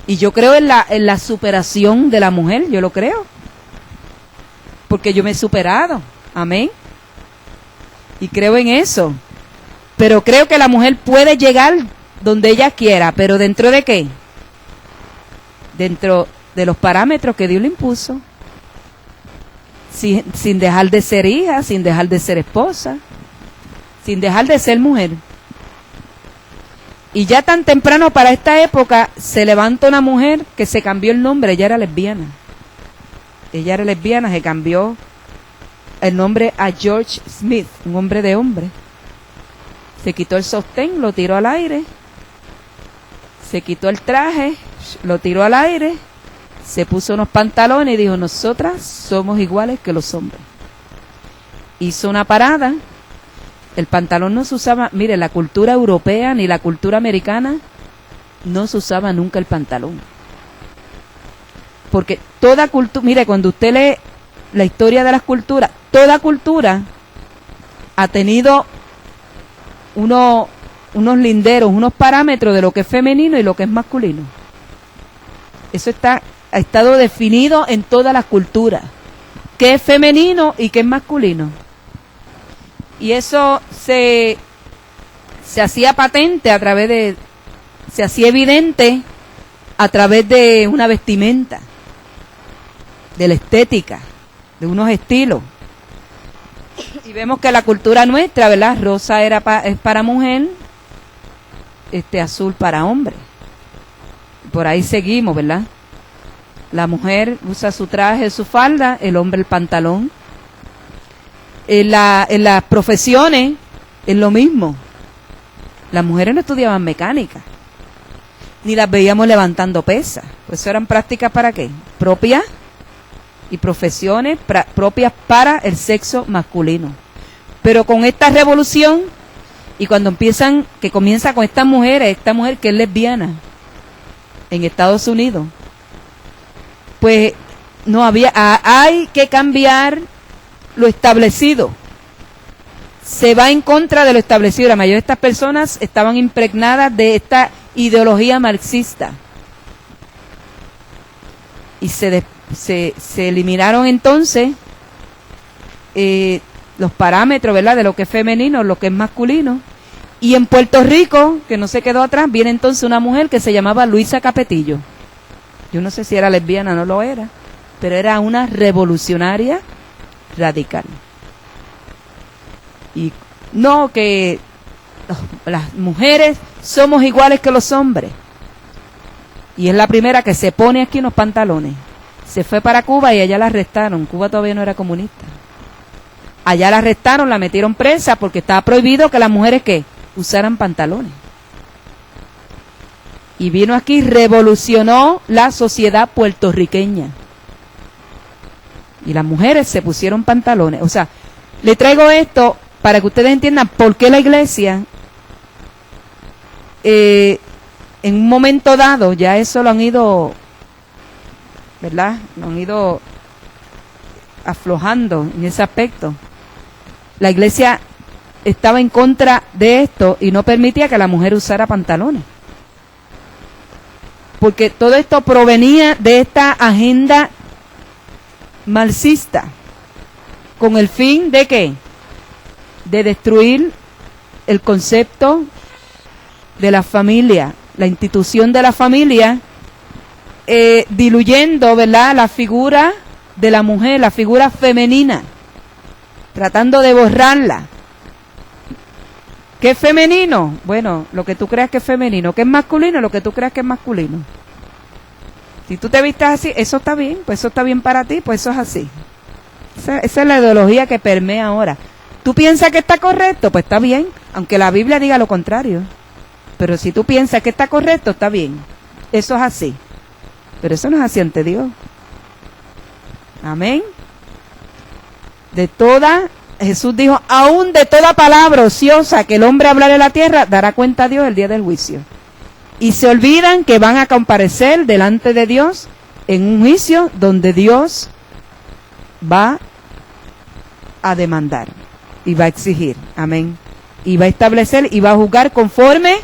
Y yo creo en la superación de la mujer, yo lo creo. Porque yo me he superado, amén. Y creo en eso. Pero creo que la mujer puede llegar donde ella quiera, pero ¿dentro de qué? Dentro de los parámetros que Dios le impuso. Sin dejar de ser hija, sin dejar de ser esposa, sin dejar de ser mujer. Y ya tan temprano para esta época se levanta una mujer que se cambió el nombre, ella era lesbiana. Ella era lesbiana, se cambió el nombre a George Smith, un hombre de hombre. Se quitó el sostén, lo tiró al aire. Se quitó el traje, lo tiró al aire. Se puso unos pantalones y dijo, nosotras somos iguales que los hombres. Hizo una parada. El pantalón no se usaba, mire, la cultura europea ni la cultura americana no se usaba nunca el pantalón. Porque toda cultura, mire, cuando usted lee la historia de las culturas, toda cultura ha tenido unos linderos, unos parámetros de lo que es femenino y lo que es masculino. Eso ha estado definido en todas las culturas. ¿Qué es femenino y qué es masculino? Y eso se se hacía patente a través de, se hacía evidente a través de una vestimenta, de la estética, de unos estilos. Y vemos que la cultura nuestra, ¿verdad? Rosa es para mujer, azul para hombre. Por ahí seguimos, ¿verdad? La mujer usa su traje, su falda, el hombre el pantalón. En las profesiones es lo mismo. Las mujeres no estudiaban mecánica, ni las veíamos levantando pesas. Pues eso eran prácticas ¿para qué? Propias y profesiones propias para el sexo masculino. Pero con esta revolución, y cuando comienza con esta mujer que es lesbiana en Estados Unidos, pues no hay que cambiar lo establecido. Se va en contra de lo establecido. La mayoría de estas personas estaban impregnadas de esta ideología marxista. Y se eliminaron entonces los parámetros, ¿verdad?, de lo que es femenino, lo que es masculino. Y en Puerto Rico, que no se quedó atrás, viene entonces una mujer que se llamaba Luisa Capetillo. Yo no sé si era lesbiana, no lo era, pero era una revolucionaria radical. Y no que las mujeres somos iguales que los hombres. Y es la primera que se pone aquí unos pantalones. Se fue para Cuba y allá la arrestaron. Cuba todavía no era comunista. Allá la arrestaron, la metieron presa porque estaba prohibido que las mujeres ¿qué? Usaran pantalones. Y vino aquí, revolucionó la sociedad puertorriqueña. Y las mujeres se pusieron pantalones. O sea, le traigo esto para que ustedes entiendan por qué la iglesia, en un momento dado, ya eso lo han ido, ¿verdad? Lo han ido aflojando en ese aspecto. La iglesia estaba en contra de esto y no permitía que la mujer usara pantalones. Porque todo esto provenía de esta agenda marxista, con el fin de ¿qué? De destruir el concepto de la familia, la institución de la familia, diluyendo, ¿verdad?, la figura de la mujer, la figura femenina, tratando de borrarla. ¿Qué es femenino? Bueno, lo que tú creas que es femenino. ¿Qué es masculino? Lo que tú creas que es masculino. Si tú te vistes así, eso está bien, pues eso está bien para ti, pues eso es así. Esa es la ideología que permea ahora. ¿Tú piensas que está correcto? Pues está bien, aunque la Biblia diga lo contrario. Pero si tú piensas que está correcto, está bien. Eso es así. Pero eso no es así ante Dios. Amén. Jesús dijo, aún de toda palabra ociosa que el hombre hablar en la tierra, dará cuenta a Dios el día del juicio. Y se olvidan que van a comparecer delante de Dios en un juicio donde Dios va a demandar y va a exigir. Amén. Y va a establecer y va a juzgar conforme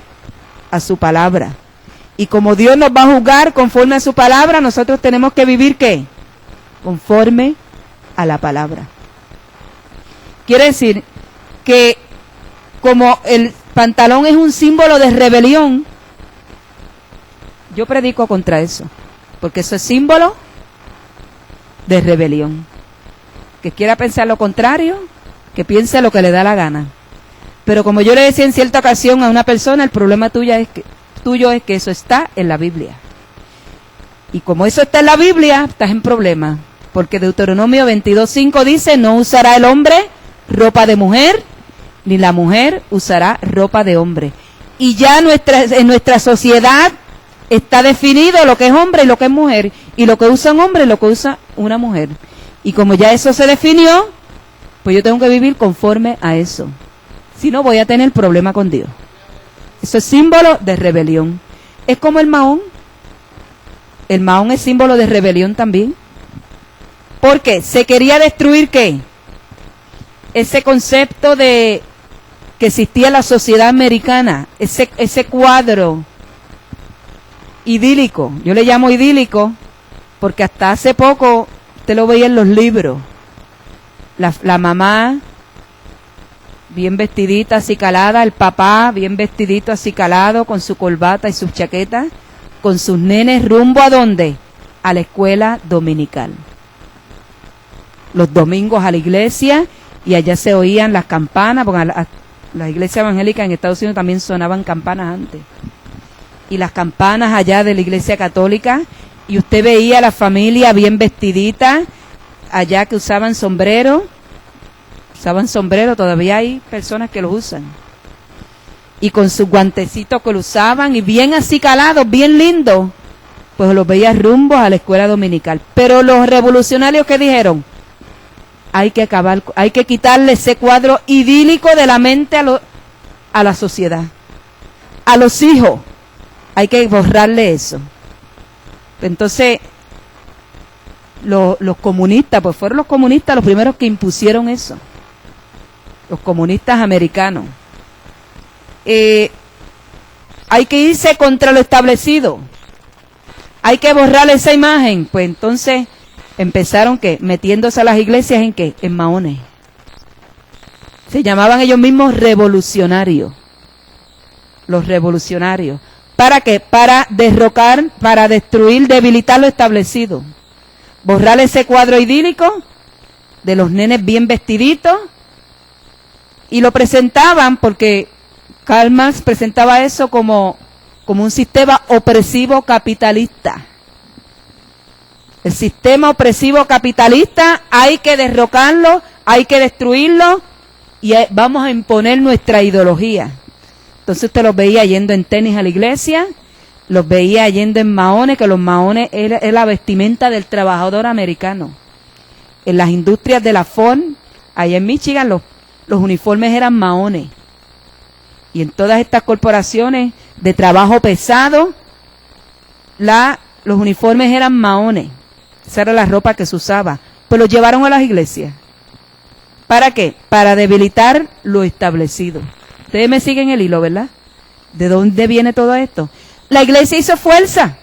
a su palabra. Y como Dios nos va a juzgar conforme a su palabra, nosotros tenemos que vivir ¿qué? Conforme a la palabra. Quiere decir que como el pantalón es un símbolo de rebelión, yo predico contra eso, porque eso es símbolo de rebelión. Que quiera pensar lo contrario, que piense lo que le da la gana. Pero como yo le decía en cierta ocasión a una persona, el problema tuyo es que eso está en la Biblia. Y como eso está en la Biblia, estás en problema. Porque Deuteronomio 22:5 dice, no usará el hombre ropa de mujer, ni la mujer usará ropa de hombre. Y ya en nuestra sociedad está definido lo que es hombre y lo que es mujer, y lo que usa un hombre y lo que usa una mujer. Y como ya eso se definió, pues yo tengo que vivir conforme a eso. Si no, voy a tener problema con Dios. Eso es símbolo de rebelión. Es como el mahón. El mahón es símbolo de rebelión también. Porque se quería destruir ¿qué? Ese concepto de que existía en la sociedad americana, ese cuadro idílico. Yo le llamo idílico porque hasta hace poco usted lo veía en los libros. La mamá bien vestidita, acicalada, el papá bien vestidito, acicalado, con su corbata y sus chaquetas, con sus nenes rumbo ¿a dónde? A la escuela dominical. Los domingos a la iglesia, y allá se oían las campanas, porque las iglesias evangélicas en Estados Unidos también sonaban campanas antes. Y las campanas allá de la iglesia católica, y usted veía a la familia bien vestidita, allá que usaban sombrero, todavía hay personas que los usan. Y con sus guantecitos que lo usaban, y bien acicalados, bien lindos, pues los veía rumbo a la escuela dominical. Pero los revolucionarios, ¿qué dijeron? Hay que quitarle ese cuadro idílico de la mente a la sociedad. A los hijos, hay que borrarle eso. Entonces, los comunistas, pues fueron los comunistas los primeros que impusieron eso. Los comunistas americanos. Hay que irse contra lo establecido. Hay que borrar esa imagen. Pues entonces empezaron ¿qué? Metiéndose a las iglesias ¿en qué? En maones. Se llamaban ellos mismos revolucionarios. Los revolucionarios. ¿Para qué? Para derrocar, para destruir, debilitar lo establecido. Borrar ese cuadro idílico de los nenes bien vestiditos. Y lo presentaban porque Karl Marx presentaba eso como un sistema opresivo capitalista. El sistema opresivo capitalista hay que derrocarlo, hay que destruirlo y vamos a imponer nuestra ideología. Entonces usted los veía yendo en tenis a la iglesia, los veía yendo en maones, que los maones es la vestimenta del trabajador americano. En las industrias de la Ford, allá en Michigan, los uniformes eran maones. Y en todas estas corporaciones de trabajo pesado, los uniformes eran maones. Esa era la ropa que se usaba. Pues los llevaron a las iglesias. ¿Para qué? Para debilitar lo establecido. Ustedes me siguen el hilo, ¿verdad? ¿De dónde viene todo esto? La iglesia hizo fuerza.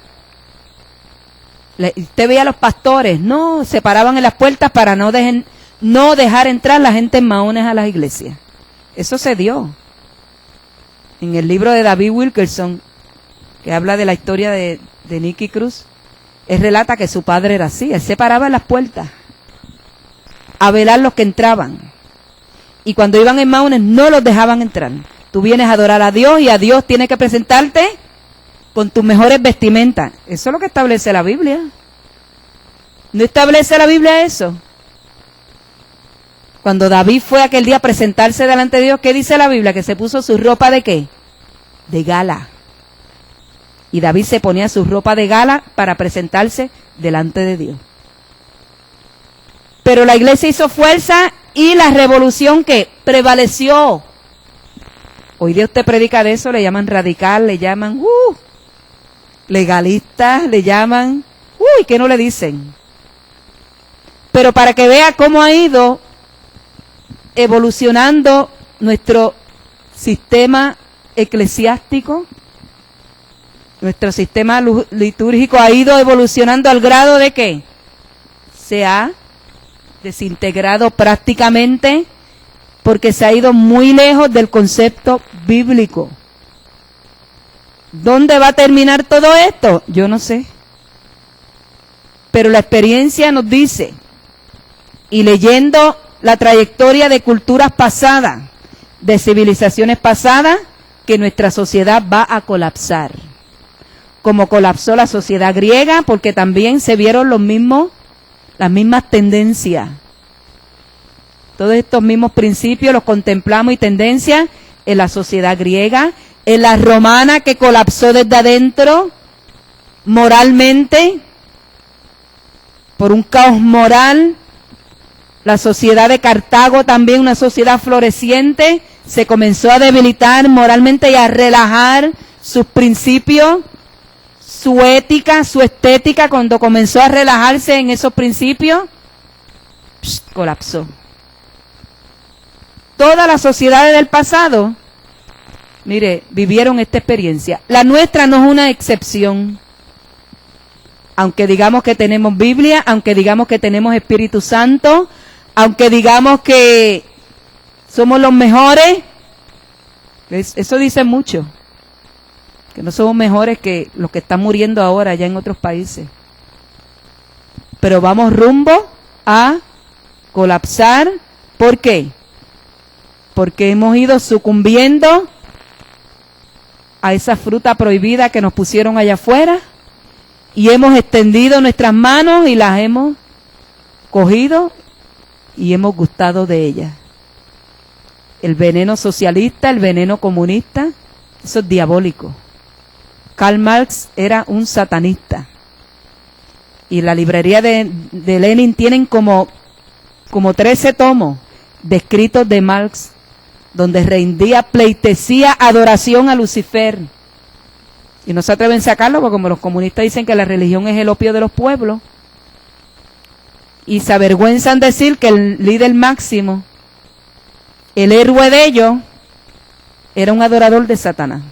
Usted veía a los pastores, no, se paraban en las puertas para no dejar entrar la gente en maones a las iglesias. Eso se dio. En el libro de David Wilkerson, que habla de la historia de Nicky Cruz, él relata que su padre era así. Él se paraba en las puertas a velar los que entraban. Y cuando iban en maones no los dejaban entrar. Tú vienes a adorar a Dios y a Dios tienes que presentarte con tus mejores vestimentas. Eso es lo que establece la Biblia. ¿No establece la Biblia eso? Cuando David fue aquel día a presentarse delante de Dios, ¿qué dice la Biblia? Que se puso su ropa ¿de qué? De gala. Y David se ponía su ropa de gala para presentarse delante de Dios. Pero la iglesia hizo fuerza y la revolución que prevaleció. Hoy día usted predica de eso, le llaman radical, le llaman legalistas, le llaman, ¿qué no le dicen? Pero para que vea cómo ha ido evolucionando nuestro sistema eclesiástico, nuestro sistema litúrgico ha ido evolucionando al grado de que se ha desintegrado prácticamente porque se ha ido muy lejos del concepto bíblico. ¿Dónde va a terminar todo esto? Yo no sé. Pero la experiencia nos dice, y leyendo la trayectoria de culturas pasadas, de civilizaciones pasadas, que nuestra sociedad va a colapsar. Como colapsó la sociedad griega, porque también se vieron las mismas tendencias. Todos estos mismos principios los contemplamos y tendencias en la sociedad griega, en la romana que colapsó desde adentro, moralmente, por un caos moral. La sociedad de Cartago también, una sociedad floreciente, se comenzó a debilitar moralmente y a relajar sus principios, su ética, su estética. Cuando comenzó a relajarse en esos principios, colapsó. Todas las sociedades del pasado, mire, vivieron esta experiencia. La nuestra no es una excepción. Aunque digamos que tenemos Biblia, aunque digamos que tenemos Espíritu Santo, aunque digamos que somos los mejores. Eso dice mucho, que no somos mejores que los que están muriendo ahora ya en otros países. Pero vamos rumbo a colapsar. ¿Por qué? Porque hemos ido sucumbiendo a esa fruta prohibida que nos pusieron allá afuera y hemos extendido nuestras manos y las hemos cogido y hemos gustado de ellas. El veneno socialista, el veneno comunista, eso es diabólico. Karl Marx era un satanista. Y la librería de Lenin tienen como 13 tomos de escritos de Marx, donde rendía pleitesía, adoración a Lucifer. Y no se atreven a sacarlo porque como los comunistas dicen que la religión es el opio de los pueblos, y se avergüenzan decir que el líder máximo, el héroe de ellos, era un adorador de Satanás.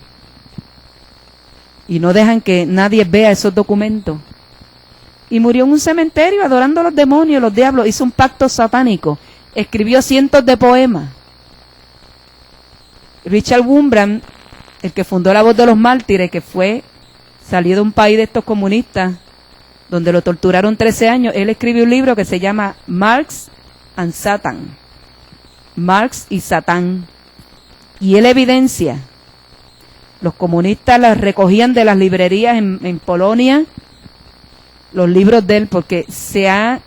Y no dejan que nadie vea esos documentos. Y murió en un cementerio adorando a los demonios, los diablos, hizo un pacto satánico, escribió cientos de poemas. Richard Wurmbrand, el que fundó La Voz de los Mártires, que salió de un país de estos comunistas, donde lo torturaron 13 años, él escribió un libro que se llama Marx and Satan. Marx y Satán. Y él evidencia, los comunistas las recogían de las librerías en Polonia, los libros de él, porque se ha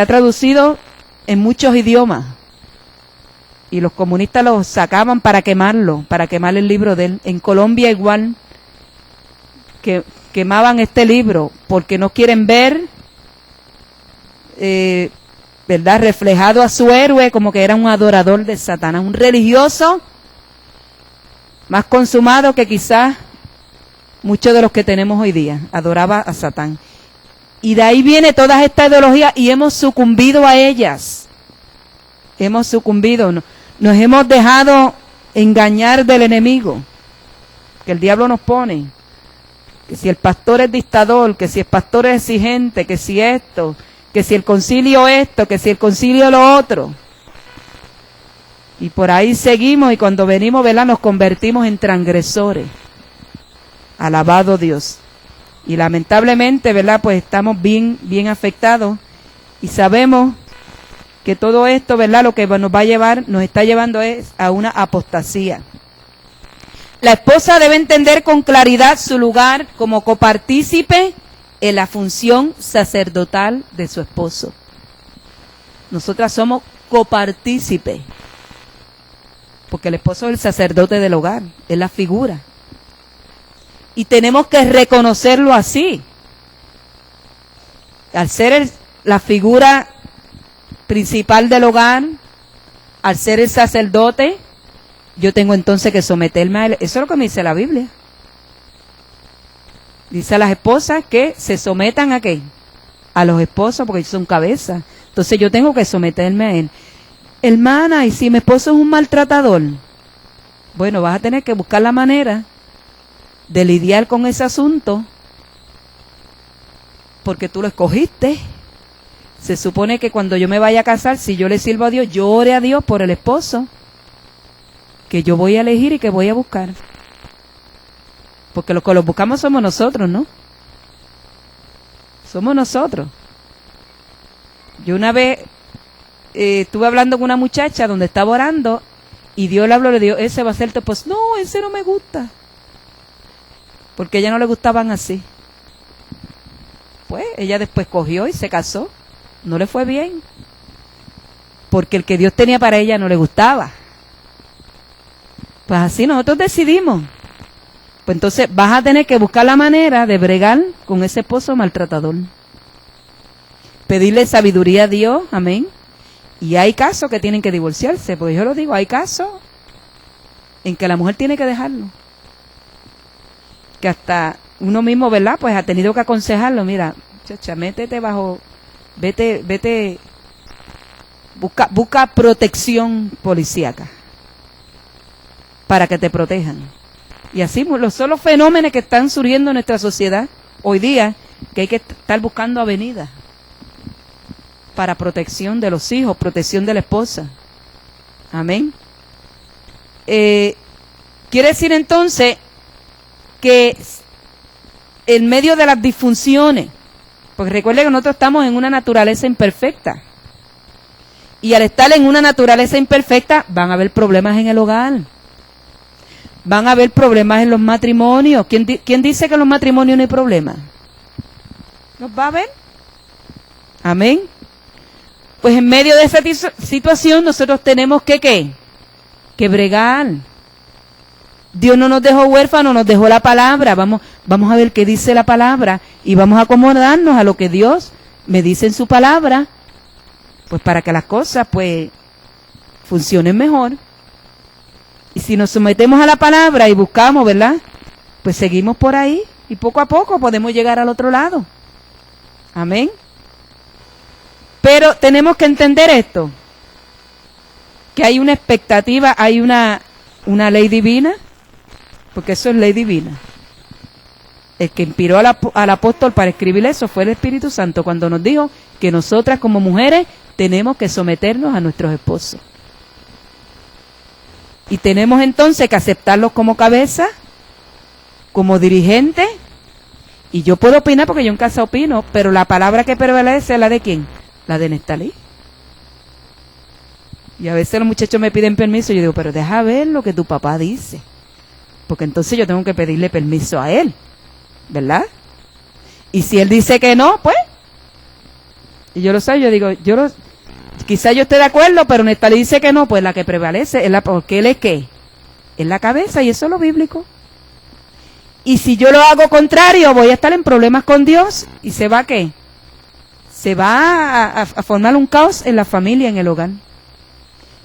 traducido en muchos idiomas. Y los comunistas los sacaban para quemarlo, para quemar el libro de él. En Colombia igual, que quemaban este libro, porque no quieren ver, ¿verdad?, reflejado a su héroe como que era un adorador de Satanás, un religioso más consumado que quizás muchos de los que tenemos hoy día, adoraba a Satán. Y de ahí viene todas estas ideologías y hemos sucumbido a ellas. Hemos sucumbido, nos hemos dejado engañar del enemigo, que el diablo nos pone, que si el pastor es dictador, que si el pastor es exigente, que si esto, que si el concilio esto, que si el concilio lo otro. Y por ahí seguimos y cuando venimos, ¿verdad?, nos convertimos en transgresores. Alabado Dios. Y lamentablemente, ¿verdad?, pues estamos bien afectados y sabemos que todo esto, ¿verdad?, lo que nos va a llevar, nos está llevando es a una apostasía. La esposa debe entender con claridad su lugar como copartícipe en la función sacerdotal de su esposo. Nosotras somos copartícipes, porque el esposo es el sacerdote del hogar, es la figura. Y tenemos que reconocerlo así. Al ser la figura principal del hogar, al ser el sacerdote, yo tengo entonces que someterme a él. Eso es lo que me dice la Biblia. Dice a las esposas que se sometan a ¿qué? A los esposos, porque ellos son cabeza. Entonces yo tengo que someterme a él. Hermana, ¿y si mi esposo es un maltratador? Bueno, vas a tener que buscar la manera de lidiar con ese asunto, porque tú lo escogiste. Se supone que cuando yo me vaya a casar, si yo le sirvo a Dios, yo ore a Dios por el esposo que yo voy a elegir y que voy a buscar. Porque los que los buscamos somos nosotros, ¿no? Somos nosotros. Yo una vez estuve hablando con una muchacha donde estaba orando y Dios le habló, le dijo, ese va a ser tu esposo. No, ese no me gusta. Porque a ella no le gustaban así. Pues ella después cogió y se casó. No le fue bien. Porque el que Dios tenía para ella no le gustaba. Pues así nosotros decidimos. Pues entonces vas a tener que buscar la manera de bregar con ese esposo maltratador. Pedirle sabiduría a Dios, amén. Y hay casos que tienen que divorciarse, porque yo lo digo, hay casos en que la mujer tiene que dejarlo. Que hasta uno mismo, ¿verdad?, pues ha tenido que aconsejarlo, mira, chacha, métete bajo, vete, busca protección policíaca para que te protejan. Y así son los fenómenos que están surgiendo en nuestra sociedad hoy día, que hay que estar buscando avenidas para protección de los hijos, protección de la esposa. Amén. Quiere decir entonces que en medio de las disfunciones, porque recuerde que nosotros estamos en una naturaleza imperfecta, y al estar en una naturaleza imperfecta van a haber problemas en el hogar, van a haber problemas en los matrimonios. ¿Quién dice que en los matrimonios no hay problemas? ¿Los va a haber? Amén. Pues en medio de esa situación nosotros tenemos que bregar. Dios no nos dejó huérfanos, nos dejó la palabra. Vamos a ver qué dice la palabra y vamos a acomodarnos a lo que Dios me dice en su palabra, pues para que las cosas pues funcionen mejor. Y si nos sometemos a la palabra y buscamos, ¿verdad? Pues seguimos por ahí y poco a poco podemos llegar al otro lado. Amén. Pero tenemos que entender esto, que hay una expectativa, hay una ley divina, porque eso es ley divina. El que inspiró al apóstol para escribir eso fue el Espíritu Santo, cuando nos dijo que nosotras como mujeres tenemos que someternos a nuestros esposos. Y tenemos entonces que aceptarlos como cabeza, como dirigente. Y yo puedo opinar porque yo en casa opino, pero la palabra que prevalece es la de ¿quién? La de Nestalí. Y a veces los muchachos me piden permiso y yo digo, pero deja ver lo que tu papá dice, porque entonces yo tengo que pedirle permiso a él, ¿verdad? Y si él dice que no, pues, y yo lo sé, yo digo, quizá yo esté de acuerdo, pero Nestalí dice que no, pues la que prevalece es porque él es ¿qué? Es la cabeza, y eso es lo bíblico. Y si yo lo hago contrario, voy a estar en problemas con Dios, y se va ¿qué? Se va a formar un caos en la familia, en el hogar.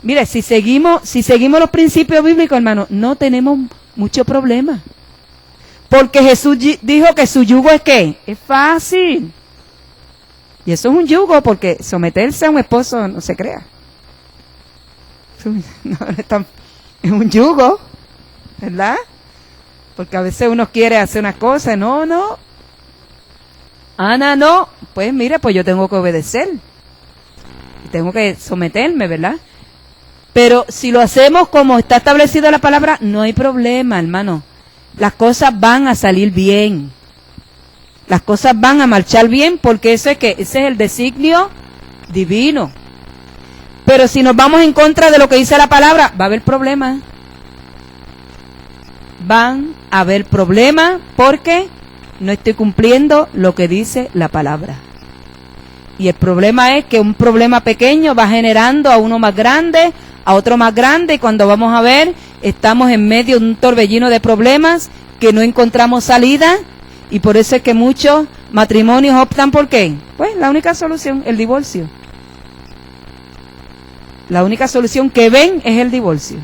Mire, si seguimos los principios bíblicos, hermano, no tenemos mucho problema. Porque Jesús dijo que su yugo es ¿qué? Es fácil. Y eso es un yugo, porque someterse a un esposo no se crea. No, es un yugo, ¿verdad? Porque a veces uno quiere hacer unas cosas, no. Ana, no. Pues mire, pues yo tengo que obedecer. Y tengo que someterme, ¿verdad? Pero si lo hacemos como está establecido la palabra, no hay problema, hermano. Las cosas van a salir bien. Las cosas van a marchar bien, porque ese es el designio divino. Pero si nos vamos en contra de lo que dice la palabra, va a haber problemas. Van a haber problemas porque no estoy cumpliendo lo que dice la palabra. Y el problema es que un problema pequeño va generando a uno más grande, a otro más grande, y cuando vamos a ver, estamos en medio de un torbellino de problemas que no encontramos salida, y por eso es que muchos matrimonios optan por ¿qué? Pues la única solución, el divorcio. La única solución que ven es el divorcio.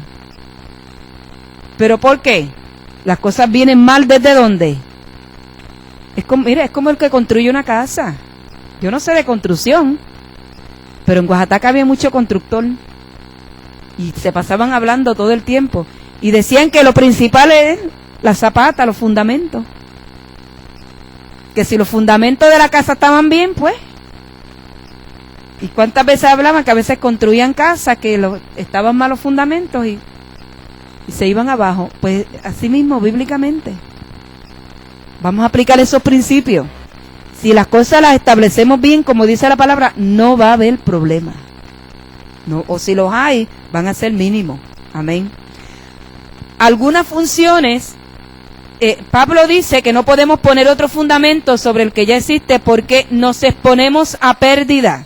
¿Pero por qué? Las cosas vienen mal, ¿desde dónde? Es como el que construye una casa. Yo no sé de construcción, pero en Oaxaca había mucho constructor y se pasaban hablando todo el tiempo y decían que lo principal es la zapata, los fundamentos. Que si los fundamentos de la casa estaban bien, pues. ¿Y cuántas veces hablaban que a veces construían casas que estaban mal los fundamentos y se iban abajo? Pues así mismo, bíblicamente. Vamos a aplicar esos principios. Si las cosas las establecemos bien, como dice la palabra, no va a haber problema. No, o si los hay, van a ser mínimos. Amén. Algunas funciones, Pablo dice que no podemos poner otro fundamento sobre el que ya existe porque nos exponemos a pérdida.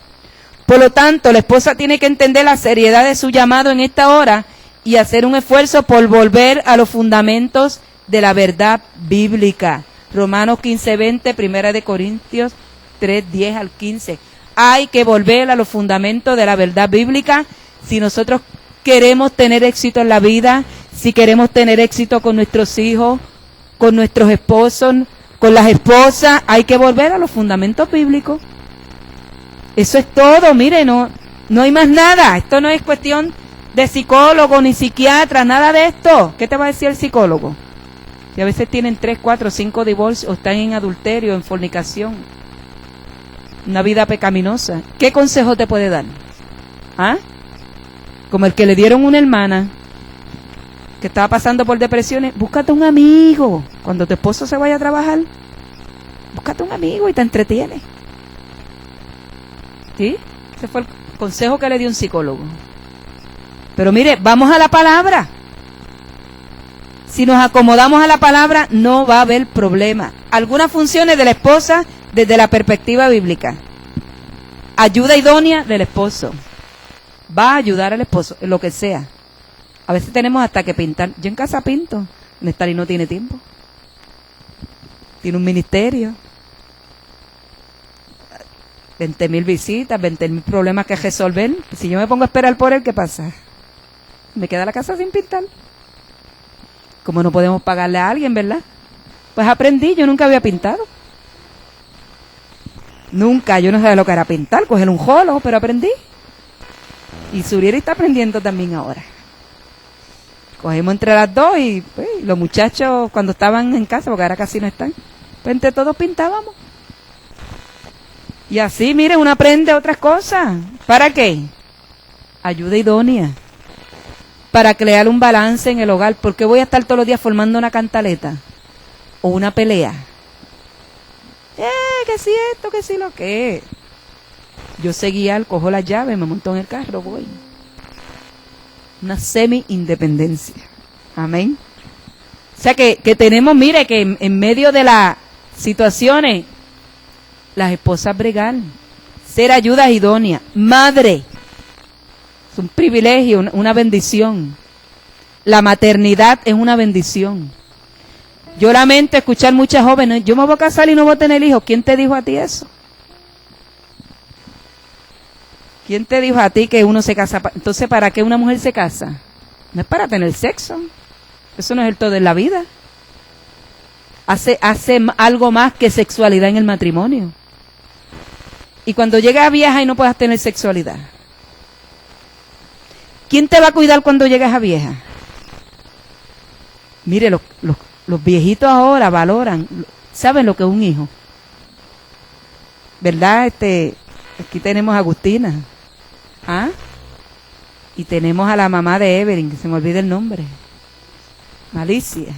Por lo tanto, la esposa tiene que entender la seriedad de su llamado en esta hora y hacer un esfuerzo por volver a los fundamentos de la verdad bíblica. Romanos 15:20, Primera de Corintios 3:10 al 15. Hay que volver a los fundamentos de la verdad bíblica si nosotros queremos tener éxito en la vida, si queremos tener éxito con nuestros hijos, con nuestros esposos, con las esposas. Hay que volver a los fundamentos bíblicos. Eso es todo, mire, no hay más nada. Esto no es cuestión de psicólogo ni psiquiatra, nada de esto. ¿Qué te va a decir el psicólogo? Y a veces tienen 3, 4, 5 divorcios, o están en adulterio, en fornicación, una vida pecaminosa. ¿Qué consejo te puede dar? ¿Ah? como el que le dieron una hermana que estaba pasando por depresiones. Búscate un amigo. Cuando tu esposo se vaya a trabajar, búscate un amigo y te entretiene. ¿Sí? Ese fue el consejo que le dio un psicólogo. Pero mire, vamos a la palabra. Si nos acomodamos a la palabra, no va a haber problema. Algunas funciones de la esposa desde la perspectiva bíblica. Ayuda idónea del esposo. Va a ayudar al esposo en lo que sea. A veces tenemos hasta que pintar. Yo en casa pinto. Nestari no tiene tiempo. Tiene un ministerio. 20,000 visitas, 20,000 problemas que resolver. Si yo me pongo a esperar por él, ¿qué pasa? Me queda la casa sin pintar. Como no podemos pagarle a alguien, ¿verdad? Pues aprendí, yo nunca había pintado. Nunca, yo no sabía lo que era pintar, coger un jolo, pero aprendí. Y Surieri está aprendiendo también ahora. Cogemos entre las dos y pues, los muchachos cuando estaban en casa, porque ahora casi no están, pues entre todos pintábamos. Y así, miren, uno aprende otras cosas. ¿Para qué? Ayuda idónea. Para crear un balance en el hogar. ¿Por qué voy a estar todos los días formando una cantaleta? O una pelea. Que si esto, que si lo que. Yo seguía, cojo la llave, me monto en el carro, voy. Una semi-independencia. Amén. O sea que tenemos, mire, que en medio de las situaciones, las esposas bregar, ser ayudas idóneas. Madre, es un privilegio, una bendición. La maternidad es una bendición. Yo lamento escuchar muchas jóvenes, yo me voy a casar y no voy a tener hijos. ¿Quién te dijo a ti eso? ¿Quién te dijo a ti que uno se casa? Entonces, ¿para qué una mujer se casa? No es para tener sexo. Eso no es el todo de la vida. Hace algo más que sexualidad en el matrimonio. Y cuando llegas vieja y no puedas tener sexualidad, ¿quién te va a cuidar cuando llegas a vieja? Mire, los viejitos ahora valoran, saben lo que es un hijo. ¿Verdad? Aquí tenemos a Agustina. ¿Ah? Y tenemos a la mamá de Evelyn, que se me olvida el nombre. Malicia.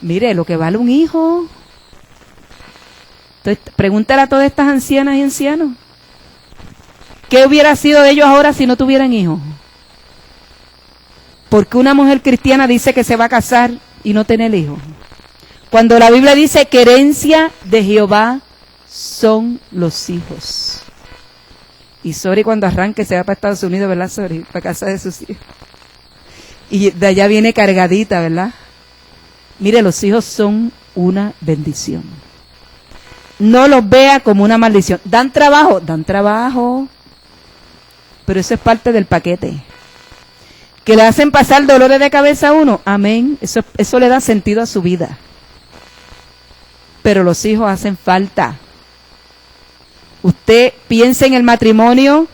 Mire, lo que vale un hijo. Entonces, pregúntale a todas estas ancianas y ancianos. ¿Qué hubiera sido de ellos ahora si no tuvieran hijos? Porque una mujer cristiana dice que se va a casar y no tener hijos. Cuando la Biblia dice que herencia de Jehová son los hijos. Y Sori cuando arranque se va para Estados Unidos, ¿verdad, Sori? Para casa de sus hijos. Y de allá viene cargadita, ¿verdad? Mire, los hijos son una bendición. No los vea como una maldición. Dan trabajo. Pero eso es parte del paquete. Que le hacen pasar dolores de cabeza a uno, amén. Eso le da sentido a su vida. Pero los hijos hacen falta. Usted piensa en el matrimonio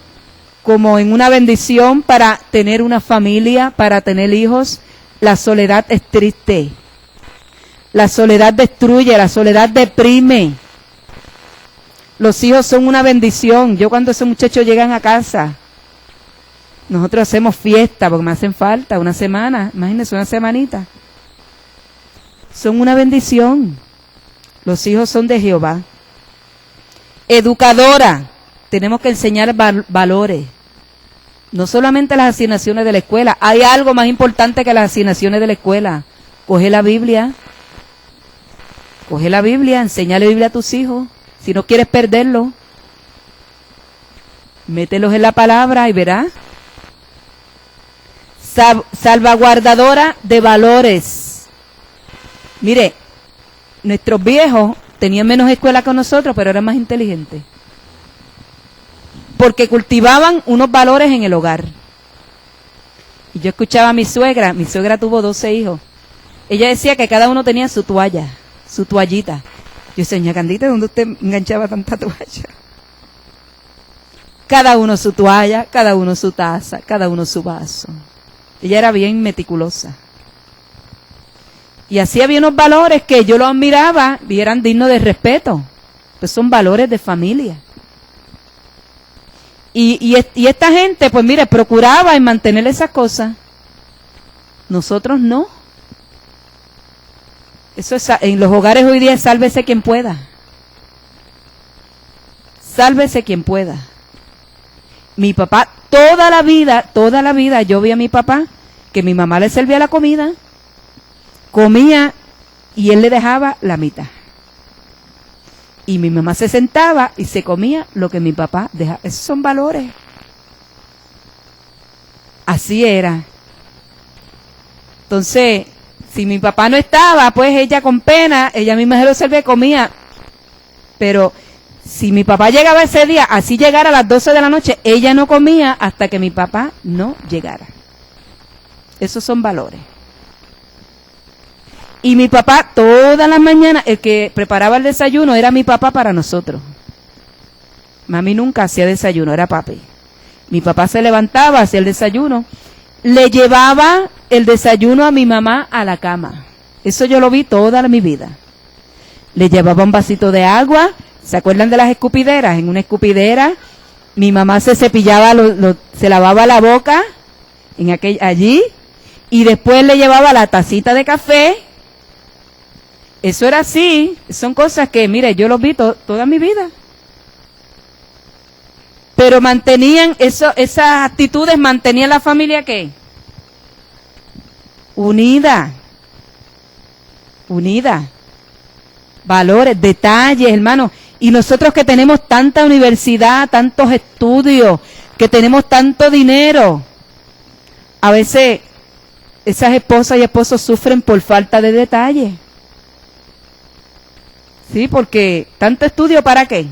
como en una bendición para tener una familia, para tener hijos. La soledad es triste. La soledad destruye, la soledad deprime. Los hijos son una bendición. Yo cuando esos muchachos llegan a casa, nosotros hacemos fiesta porque me hacen falta una semana. Imagínense, una semanita. Son una bendición. Los hijos son de Jehová. Educadora. Tenemos que enseñar valores. No solamente las asignaciones de la escuela. Hay algo más importante que las asignaciones de la escuela. Coge la Biblia. Coge la Biblia. Enséñale Biblia a tus hijos. Si no quieres perderlo, mételos en la palabra y verás. Salvaguardadora de valores. Mire, nuestros viejos tenían menos escuela que nosotros, pero eran más inteligentes. Porque cultivaban unos valores en el hogar. Y yo escuchaba a mi suegra tuvo 12 hijos. Ella decía que cada uno tenía su toalla, su toallita. Yo decía, doña Candita, ¿dónde usted enganchaba tanta toalla? Cada uno su toalla, cada uno su taza, cada uno su vaso. Ella era bien meticulosa. Y así había unos valores que yo los admiraba y eran dignos de respeto. Pues son valores de familia. Y esta gente, pues mire, procuraba en mantener esas cosas. Nosotros no. Eso es, en los hogares hoy día, sálvese quien pueda. Sálvese quien pueda. Mi papá, toda la vida, yo vi a mi papá, que mi mamá le servía la comida, comía y él le dejaba la mitad. Y mi mamá se sentaba y se comía lo que mi papá dejaba. Esos son valores. Así era. Entonces, si mi papá no estaba, pues ella con pena, ella misma se lo servía y comía. Pero si mi papá llegaba ese día, así llegara a las 12 de la noche, ella no comía hasta que mi papá no llegara. Esos son valores. Y mi papá, todas las mañanas, el que preparaba el desayuno era mi papá para nosotros. Mami nunca hacía desayuno, era papi. Mi papá se levantaba, hacía el desayuno, le llevaba el desayuno a mi mamá a la cama. Eso yo lo vi toda mi vida. Le llevaba un vasito de agua. ¿Se acuerdan de las escupideras? En una escupidera, mi mamá se cepillaba, se lavaba la boca allí, y después le llevaba la tacita de café. Eso era así. Son cosas que, mire, yo los vi toda mi vida. Pero mantenían, esas actitudes mantenían la familia, ¿qué? Unida. Valores, detalles, hermanos. Y nosotros que tenemos tanta universidad, tantos estudios, que tenemos tanto dinero, a veces esas esposas y esposos sufren por falta de detalle. Sí, porque tanto estudio, ¿para qué?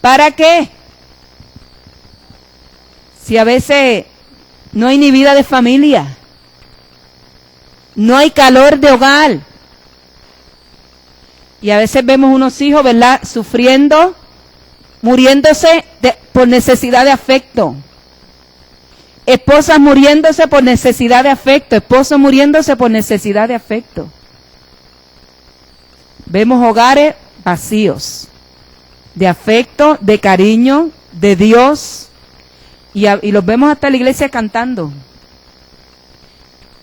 ¿Para qué? Si a veces no hay ni vida de familia, no hay calor de hogar. Y a veces vemos unos hijos, ¿verdad?, sufriendo, muriéndose por necesidad de afecto. Esposas muriéndose por necesidad de afecto, esposos muriéndose por necesidad de afecto. Vemos hogares vacíos, de afecto, de cariño, de Dios, y los vemos hasta en la iglesia cantando.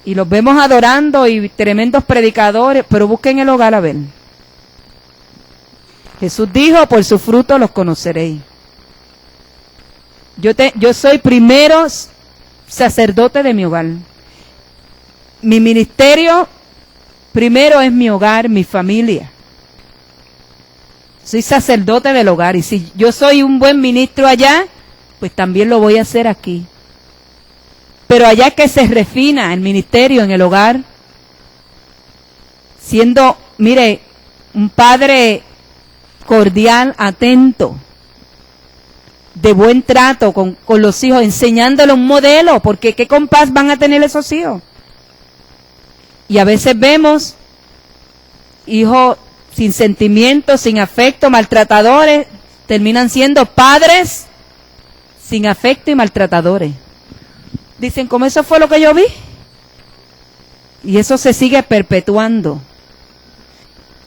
Y los vemos adorando y tremendos predicadores, pero busquen el hogar a ver. Jesús dijo, por su fruto los conoceréis. Yo soy primero sacerdote de mi hogar. Mi ministerio primero es mi hogar, mi familia. Soy sacerdote del hogar, y si yo soy un buen ministro allá, pues también lo voy a hacer aquí. Pero allá que se refina el ministerio en el hogar, siendo, mire, un padre cordial, atento, de buen trato con los hijos, enseñándole un modelo, porque ¿qué compás van a tener esos hijos? Y a veces vemos hijos sin sentimientos, sin afecto, maltratadores, terminan siendo padres sin afecto y maltratadores. Dicen, ¿cómo eso fue lo que yo vi? Y eso se sigue perpetuando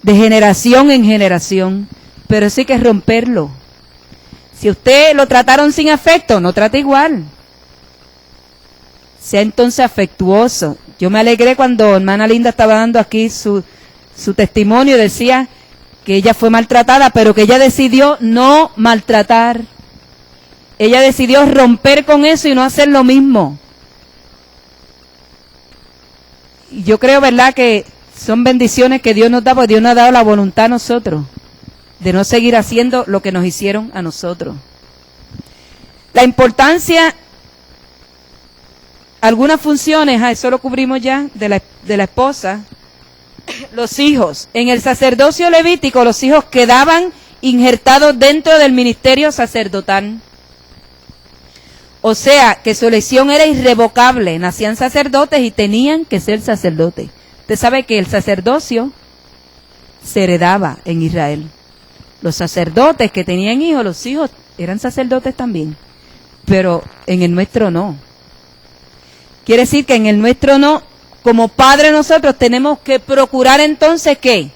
de generación en generación, pero sí hay que romperlo. Si usted lo trataron sin afecto, no trate igual. Sea entonces afectuoso. Yo me alegré cuando hermana Linda estaba dando aquí su testimonio, decía que ella fue maltratada, pero que ella decidió no maltratar. Ella decidió romper con eso y no hacer lo mismo. Y yo creo, ¿verdad?, que son bendiciones que Dios nos da, porque Dios nos ha dado la voluntad a nosotros de no seguir haciendo lo que nos hicieron a nosotros. La importancia, algunas funciones, eso lo cubrimos ya, de la esposa. Los hijos. En el sacerdocio levítico, los hijos quedaban injertados dentro del ministerio sacerdotal. O sea, que su elección era irrevocable. Nacían sacerdotes y tenían que ser sacerdotes. Usted sabe que el sacerdocio se heredaba en Israel. Los sacerdotes que tenían hijos, los hijos eran sacerdotes también. Pero en el nuestro no. Quiere decir que en el nuestro no. Como padres nosotros tenemos que procurar entonces, ¿qué?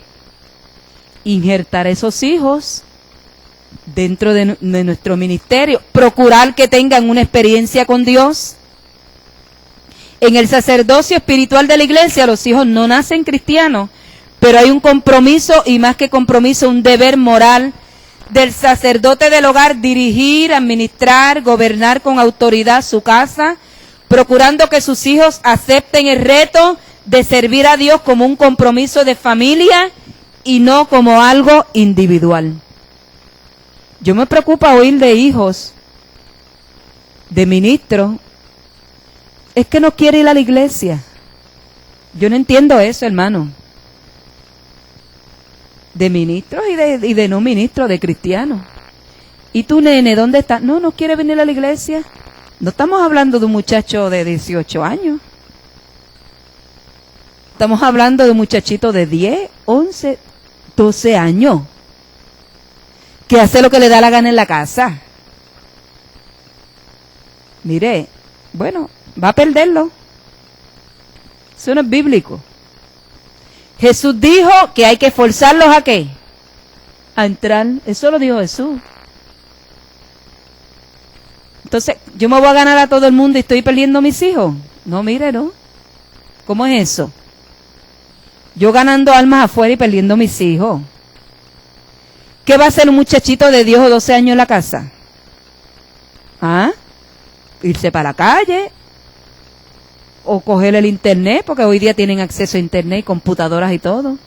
Injertar a esos hijos dentro de nuestro ministerio, procurar que tengan una experiencia con Dios. En el sacerdocio espiritual de la iglesia, los hijos no nacen cristianos, pero hay un compromiso, y más que compromiso, un deber moral del sacerdote del hogar, dirigir, administrar, gobernar con autoridad su casa, procurando que sus hijos acepten el reto de servir a Dios como un compromiso de familia y no como algo individual. Yo me preocupa oír de hijos, de ministros, es que no quiere ir a la iglesia. Yo no entiendo eso, hermano. De ministros y de no ministros, de cristianos. ¿Y tú, nene, dónde estás? No quiere venir a la iglesia. No estamos hablando de un muchacho de 18 años. Estamos hablando de un muchachito de 10, 11, 12 años. Que hace lo que le da la gana en la casa. Mire, bueno, va a perderlo. Eso no es bíblico. Jesús dijo que hay que forzarlos ¿a qué? A entrar. Eso lo dijo Jesús. Entonces, ¿yo me voy a ganar a todo el mundo y estoy perdiendo a mis hijos? No, mire, no. ¿Cómo es eso? Yo ganando almas afuera y perdiendo a mis hijos. ¿Qué va a hacer un muchachito de 10 o 12 años en la casa? ¿Ah? Irse para la calle. O coger el internet, porque hoy día tienen acceso a internet, computadoras y todo.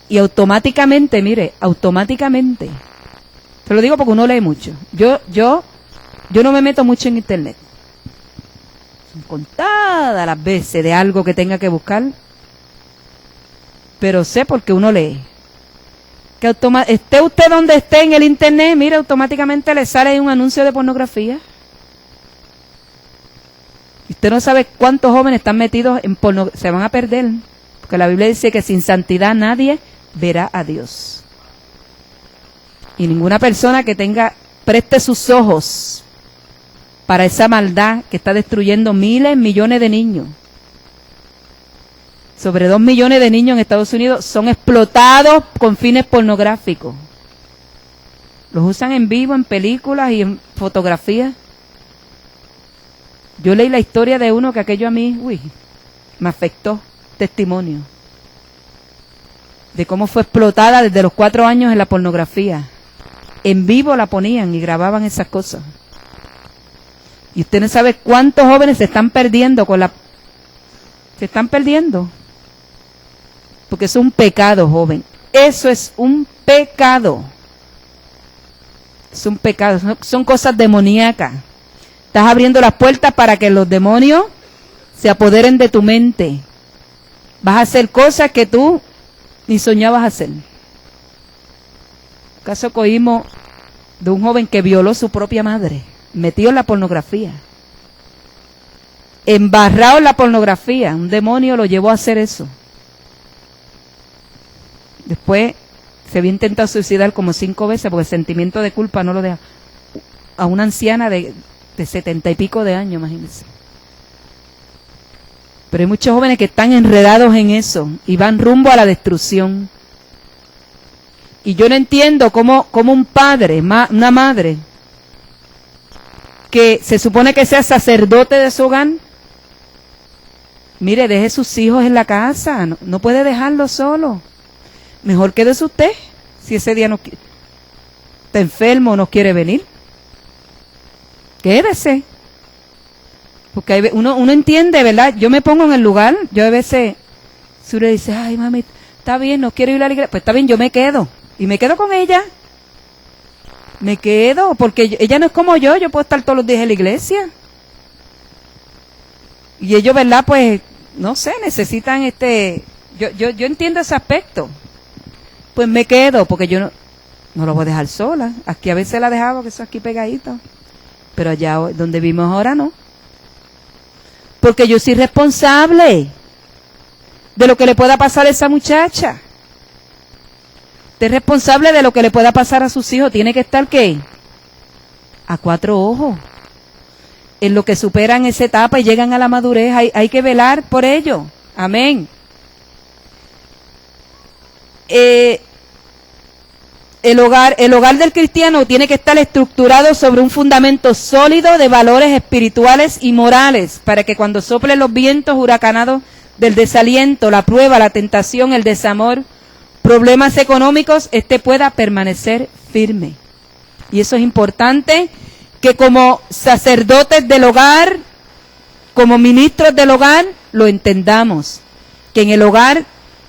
Y automáticamente, mire, automáticamente. Te lo digo porque uno lee mucho. Yo no me meto mucho en internet. Contadas las veces de algo que tenga que buscar. Pero sé porque uno lee. Que esté usted donde esté en el internet, mire, automáticamente le sale un anuncio de pornografía. Y usted no sabe cuántos jóvenes están metidos en pornografía, se van a perder. Porque la Biblia dice que sin santidad nadie verá a Dios. Y ninguna persona que preste sus ojos para esa maldad que está destruyendo miles, millones de niños. Sobre 2 millones de niños en Estados Unidos son explotados con fines pornográficos. Los usan en vivo, en películas y en fotografías. Yo leí la historia de uno que aquello a mí, me afectó, testimonio. De cómo fue explotada desde los 4 años en la pornografía. En vivo la ponían y grababan esas cosas. Y usted no sabe cuántos jóvenes se están perdiendo Se están perdiendo. Porque es un pecado, joven. Eso es un pecado. Es un pecado. Son cosas demoníacas. Estás abriendo las puertas para que los demonios se apoderen de tu mente. Vas a hacer cosas que tú ni soñabas hacer. Caso que oímos de un joven que violó a su propia madre, metido en la pornografía, embarrado en la pornografía, un demonio lo llevó a hacer eso. Después se había intentado suicidar como 5 veces porque el sentimiento de culpa no lo deja. A una anciana de 70 y pico de años, imagínense. Pero hay muchos jóvenes que están enredados en eso y van rumbo a la destrucción. Y yo no entiendo cómo un padre, una madre, que se supone que sea sacerdote de su hogar, mire, deje sus hijos en la casa, no puede dejarlos solos. Mejor quédese usted, si ese día está enfermo o no quiere venir. Quédese. Porque uno entiende, ¿verdad? Yo me pongo en el lugar, yo a veces, Sure dice, ay mami, está bien, no quiero ir a la iglesia, pues está bien, yo me quedo. Y me quedo con ella. Me quedo, porque ella no es como yo puedo estar todos los días en la iglesia. Y ellos, ¿verdad? Pues, no sé, necesitan yo entiendo ese aspecto. Pues me quedo, porque yo no lo voy a dejar sola. Aquí a veces la dejaba, que eso aquí pegadito. Pero allá donde vivimos ahora no. Porque yo soy responsable de lo que le pueda pasar a esa muchacha. Usted es responsable de lo que le pueda pasar a sus hijos. Tiene que estar, ¿qué? A 4 ojos. En lo que superan esa etapa y llegan a la madurez, hay que velar por ello. Amén. el hogar del cristiano tiene que estar estructurado sobre un fundamento sólido de valores espirituales y morales, para que cuando soplen los vientos huracanados del desaliento, la prueba, la tentación, el desamor, problemas económicos, pueda permanecer firme. Y eso es importante, que como sacerdotes del hogar, como ministros del hogar, lo entendamos, que en el hogar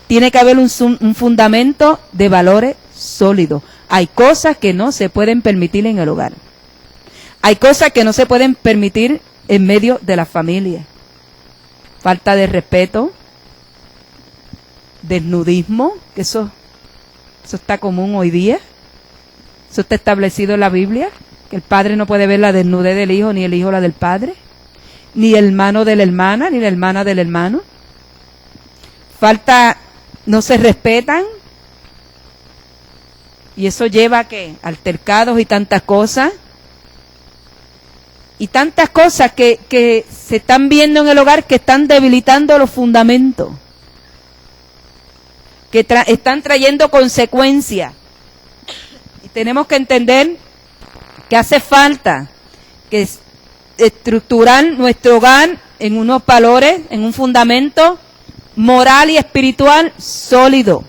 tiene que haber un fundamento de valores sólidos. Hay cosas que no se pueden permitir en el hogar. Hay cosas que no se pueden permitir en medio de la familia. Falta de respeto, desnudismo, que eso está común hoy día. Eso está establecido en la Biblia, que el padre no puede ver la desnudez del hijo, ni el hijo la del padre, ni el hermano de la hermana, ni la hermana del hermano. No se respetan, y eso lleva a ¿qué? Altercados y tantas cosas. Y tantas cosas que se están viendo en el hogar, que están debilitando los fundamentos, que están trayendo consecuencias. Y tenemos que entender que hace falta que estructurar nuestro hogar en unos valores, en un fundamento moral y espiritual sólido.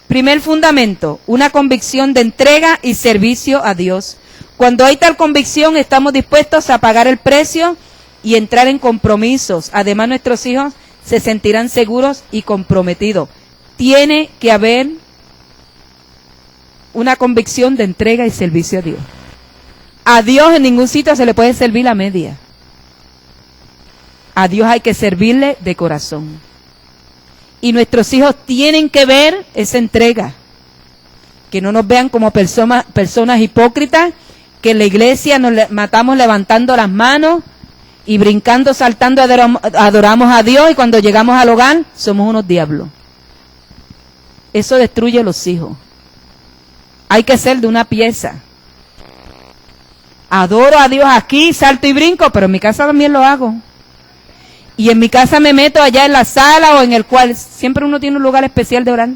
Primer fundamento, una convicción de entrega y servicio a Dios. Cuando hay tal convicción, estamos dispuestos a pagar el precio y entrar en compromisos. Además, nuestros hijos se sentirán seguros y comprometidos. Tiene que haber una convicción de entrega y servicio a Dios. A Dios en ningún sitio se le puede servir a media. A Dios hay que servirle de corazón. Y nuestros hijos tienen que ver esa entrega. Que no nos vean como personas hipócritas, que en la iglesia nos matamos levantando las manos y brincando, saltando, adoramos a Dios, y cuando llegamos al hogar somos unos diablos. Eso destruye a los hijos. Hay que ser de una pieza. Adoro a Dios aquí, salto y brinco, pero en mi casa también lo hago. Y en mi casa me meto allá en la sala o en el cual siempre uno tiene un lugar especial de orar.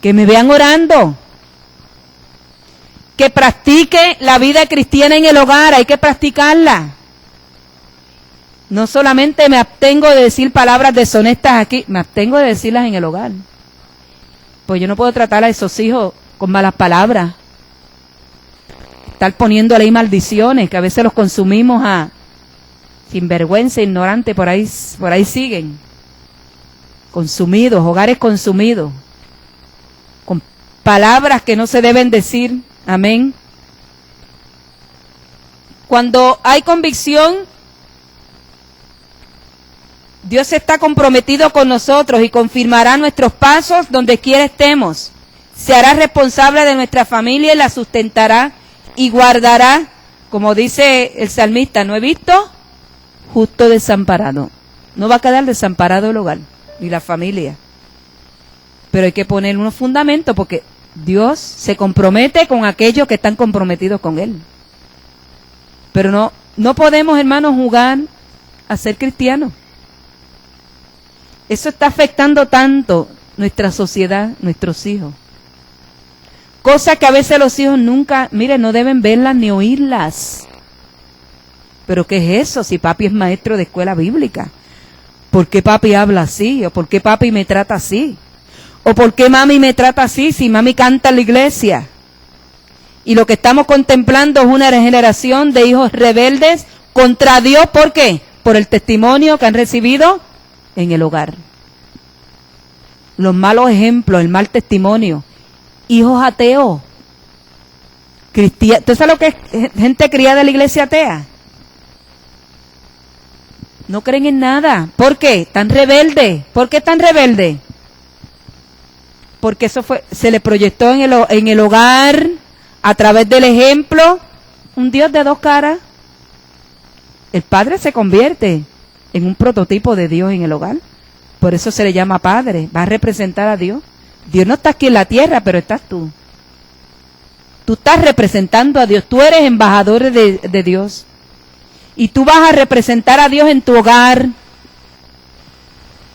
Que me vean orando. Que practique la vida cristiana en el hogar, hay que practicarla. No solamente me abstengo de decir palabras deshonestas aquí, me abstengo de decirlas en el hogar. Pues yo no puedo tratar a esos hijos con malas palabras. Estar poniéndole ahí maldiciones, que a veces los consumimos a sinvergüenza, ignorante, por ahí siguen. Consumidos, hogares consumidos. Con palabras que no se deben decir. Amén. Cuando hay convicción, Dios está comprometido con nosotros y confirmará nuestros pasos donde quiera estemos. Se hará responsable de nuestra familia y la sustentará y guardará, como dice el salmista, no he visto justo desamparado. No va a quedar desamparado el hogar, ni la familia. Pero hay que poner unos fundamentos, porque Dios se compromete con aquellos que están comprometidos con Él. Pero no podemos, hermanos, jugar a ser cristianos. Eso está afectando tanto nuestra sociedad, nuestros hijos. Cosas que a veces los hijos nunca, miren, no deben verlas ni oírlas. ¿Pero qué es eso? Si papi es maestro de escuela bíblica. ¿Por qué papi habla así? ¿O por qué papi me trata así? ¿O por qué mami me trata así si mami canta en la iglesia? Y lo que estamos contemplando es una generación de hijos rebeldes contra Dios. ¿Por qué? Por el testimonio que han recibido en el hogar. Los malos ejemplos, el mal testimonio. Hijos ateos. ¿Tú sabes lo que es gente criada en la iglesia atea? No creen en nada. ¿Por qué? Tan rebeldes. ¿Por qué tan rebeldes? Porque eso se le proyectó en el hogar, a través del ejemplo, un Dios de dos caras. El padre se convierte en un prototipo de Dios en el hogar. Por eso se le llama padre. Va a representar a Dios. Dios no está aquí en la tierra, pero estás tú. Tú estás representando a Dios. Tú eres embajador de Dios. Y tú vas a representar a Dios en tu hogar.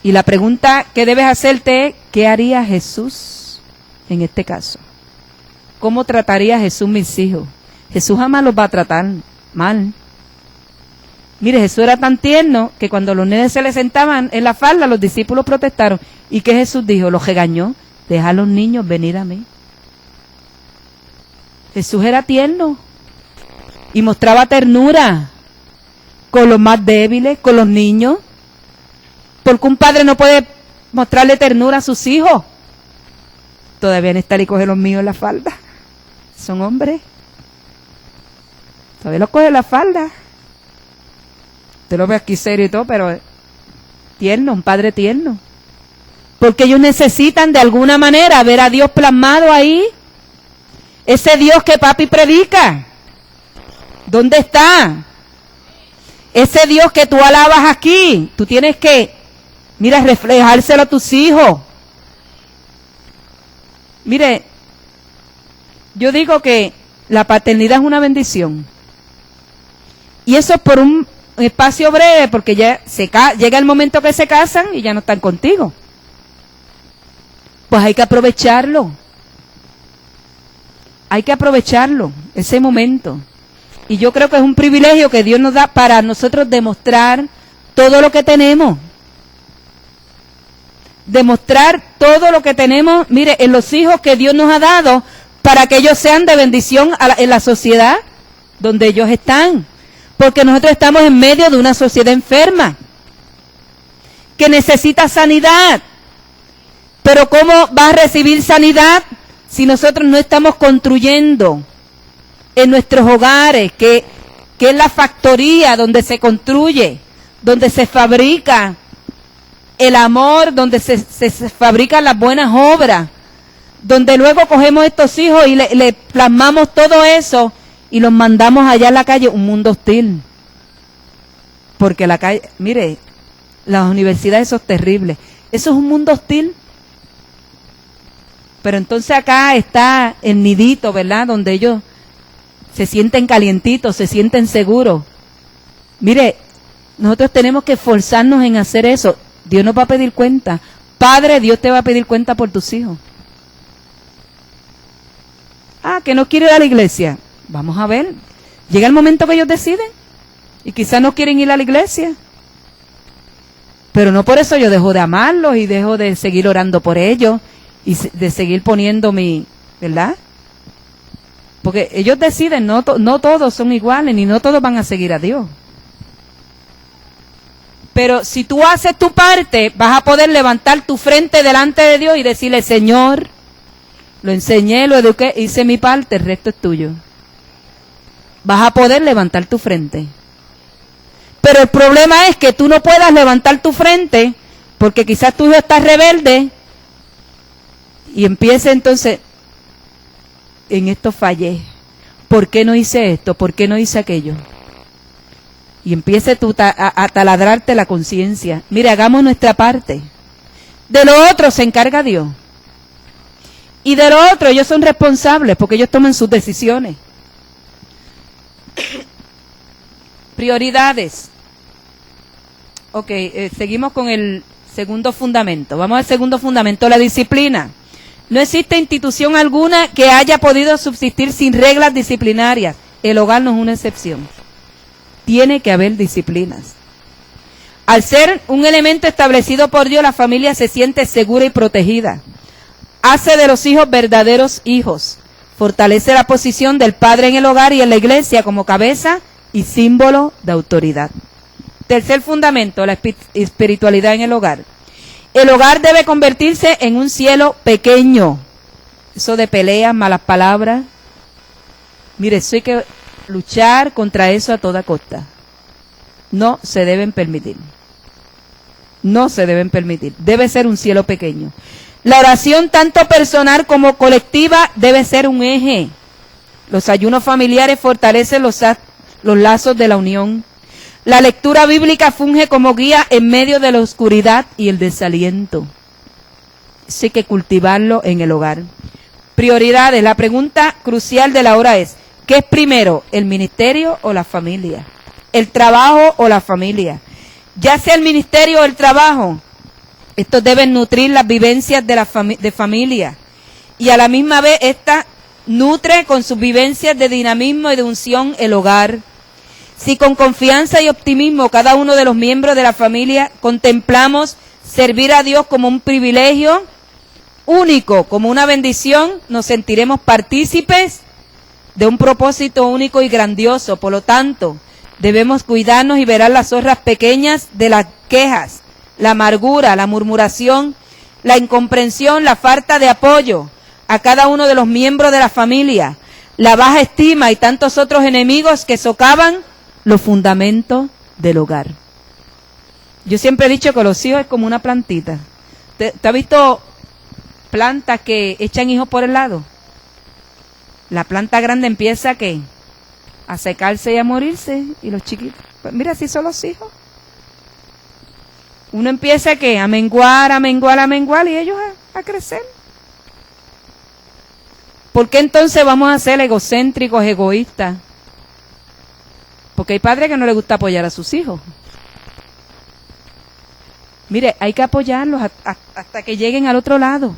Y la pregunta que debes hacerte es, ¿qué haría Jesús en este caso. ¿Cómo trataría Jesús mis hijos? Jesús jamás los va a tratar mal. Mire, Jesús era tan tierno que cuando los nenes se le sentaban en la falda, los discípulos protestaron. ¿Y qué Jesús dijo? Los regañó. Deja a los niños venir a mí. Jesús era tierno y mostraba ternura con los más débiles, con los niños. Porque un padre no puede mostrarle ternura a sus hijos. Todavía Néstor y coge los míos en la falda. Son hombres. Todavía los coge en la falda. Usted lo ve aquí serio y todo, pero tierno, un padre tierno. Porque ellos necesitan de alguna manera ver a Dios plasmado ahí. Ese Dios que papi predica. ¿Dónde está? Ese Dios que tú alabas aquí. Tú tienes que, mira, reflejárselo a tus hijos. Mire, yo digo que la paternidad es una bendición. Y eso es por un espacio breve, porque ya llega el momento que se casan y ya no están contigo. Pues hay que aprovecharlo. Hay que aprovecharlo, ese momento. Y yo creo que es un privilegio que Dios nos da para nosotros demostrar todo lo que tenemos. Demostrar todo lo que tenemos, mire, en los hijos que Dios nos ha dado, para que ellos sean de bendición en la sociedad donde ellos están. Porque nosotros estamos en medio de una sociedad enferma, que necesita sanidad. Pero ¿cómo va a recibir sanidad si nosotros no estamos construyendo en nuestros hogares, que es la factoría donde se construye, donde se fabrica el amor, donde se fabrican las buenas obras, donde luego cogemos estos hijos y le plasmamos todo eso y los mandamos allá a la calle, un mundo hostil? Porque la calle, mire, las universidades, eso es terrible, eso es un mundo hostil. Pero entonces acá está el nidito, ¿verdad? Donde ellos se sienten calientitos, se sienten seguros. Mire, nosotros tenemos que esforzarnos en hacer eso. Dios nos va a pedir cuenta. Padre, Dios te va a pedir cuenta por tus hijos. Ah, que no quiere ir a la iglesia. Vamos a ver. Llega el momento que ellos deciden. Y quizás no quieren ir a la iglesia. Pero no por eso yo dejo de amarlos y dejo de seguir orando por ellos. Y de seguir poniendo mi, ¿verdad? Porque ellos deciden, no todos son iguales, ni no todos van a seguir a Dios. Pero si tú haces tu parte, vas a poder levantar tu frente delante de Dios y decirle: Señor, lo enseñé, lo eduqué, hice mi parte, el resto es tuyo. Vas a poder levantar tu frente. Pero el problema es que tú no puedas levantar tu frente, porque quizás tu hijo está rebelde, y empieza entonces, en esto fallé. ¿Por qué no hice esto? ¿Por qué no hice aquello? Y empiece tú a taladrarte la conciencia. Mire, hagamos nuestra parte. De lo otro se encarga Dios. Y de lo otro ellos son responsables porque ellos toman sus decisiones. Prioridades. Ok, seguimos con el segundo fundamento. Vamos al segundo fundamento, la disciplina. No existe institución alguna que haya podido subsistir sin reglas disciplinarias. El hogar no es una excepción. Tiene que haber disciplinas. Al ser un elemento establecido por Dios, la familia se siente segura y protegida. Hace de los hijos verdaderos hijos. Fortalece la posición del padre en el hogar y en la iglesia como cabeza y símbolo de autoridad. Tercer fundamento, la espiritualidad en el hogar. El hogar debe convertirse en un cielo pequeño. Eso de peleas, malas palabras. Mire, eso hay que luchar contra eso a toda costa. No se deben permitir. No se deben permitir. Debe ser un cielo pequeño. La oración, tanto personal como colectiva, debe ser un eje. Los ayunos familiares fortalecen los lazos de la unión. La lectura bíblica funge como guía en medio de la oscuridad y el desaliento. Eso hay que cultivarlo en el hogar. Prioridades. La pregunta crucial de la hora es: ¿qué es primero, el ministerio o la familia? ¿El trabajo o la familia? Ya sea el ministerio o el trabajo, estos deben nutrir las vivencias de familia y a la misma vez esta nutre con sus vivencias de dinamismo y de unción el hogar. Si con confianza y optimismo cada uno de los miembros de la familia contemplamos servir a Dios como un privilegio único, como una bendición, nos sentiremos partícipes de un propósito único y grandioso. Por lo tanto, debemos cuidarnos y velar las zorras pequeñas de las quejas, la amargura, la murmuración, la incomprensión, la falta de apoyo a cada uno de los miembros de la familia, la baja estima y tantos otros enemigos que socavan los fundamentos del hogar. Yo siempre he dicho que los hijos es como una plantita. ¿Te has visto plantas que echan hijos por el lado? La planta grande empieza ¿qué? A secarse y a morirse, y los chiquitos, pues mira, así son los hijos. Uno empieza ¿qué? A menguar, y ellos a crecer. ¿Por qué entonces vamos a ser egocéntricos, egoístas? Porque hay padres que no les gusta apoyar a sus hijos. Mire, hay que apoyarlos hasta que lleguen al otro lado.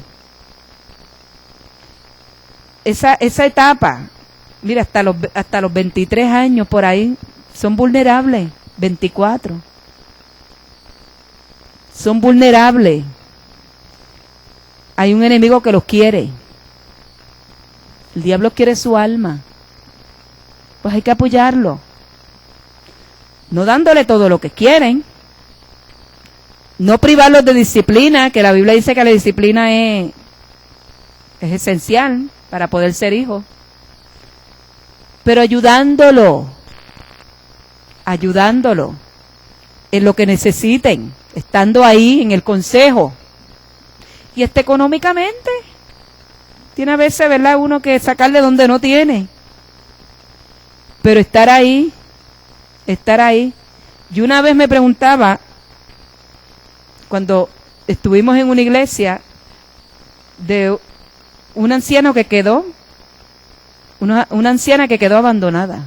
Esa etapa, mira, hasta los 23 años por ahí, son vulnerables, 24. Son vulnerables. Hay un enemigo que los quiere. El diablo quiere su alma. Pues hay que apoyarlo. No dándole todo lo que quieren. No privarlos de disciplina, que la Biblia dice que la disciplina es esencial para poder ser hijo. Pero ayudándolo en lo que necesiten, estando ahí en el consejo. Y económicamente, tiene a veces, ¿verdad?, uno que sacarle donde no tiene. Pero estar ahí. Yo una vez me preguntaba, cuando estuvimos en una iglesia, de un anciano que quedó, una anciana que quedó abandonada.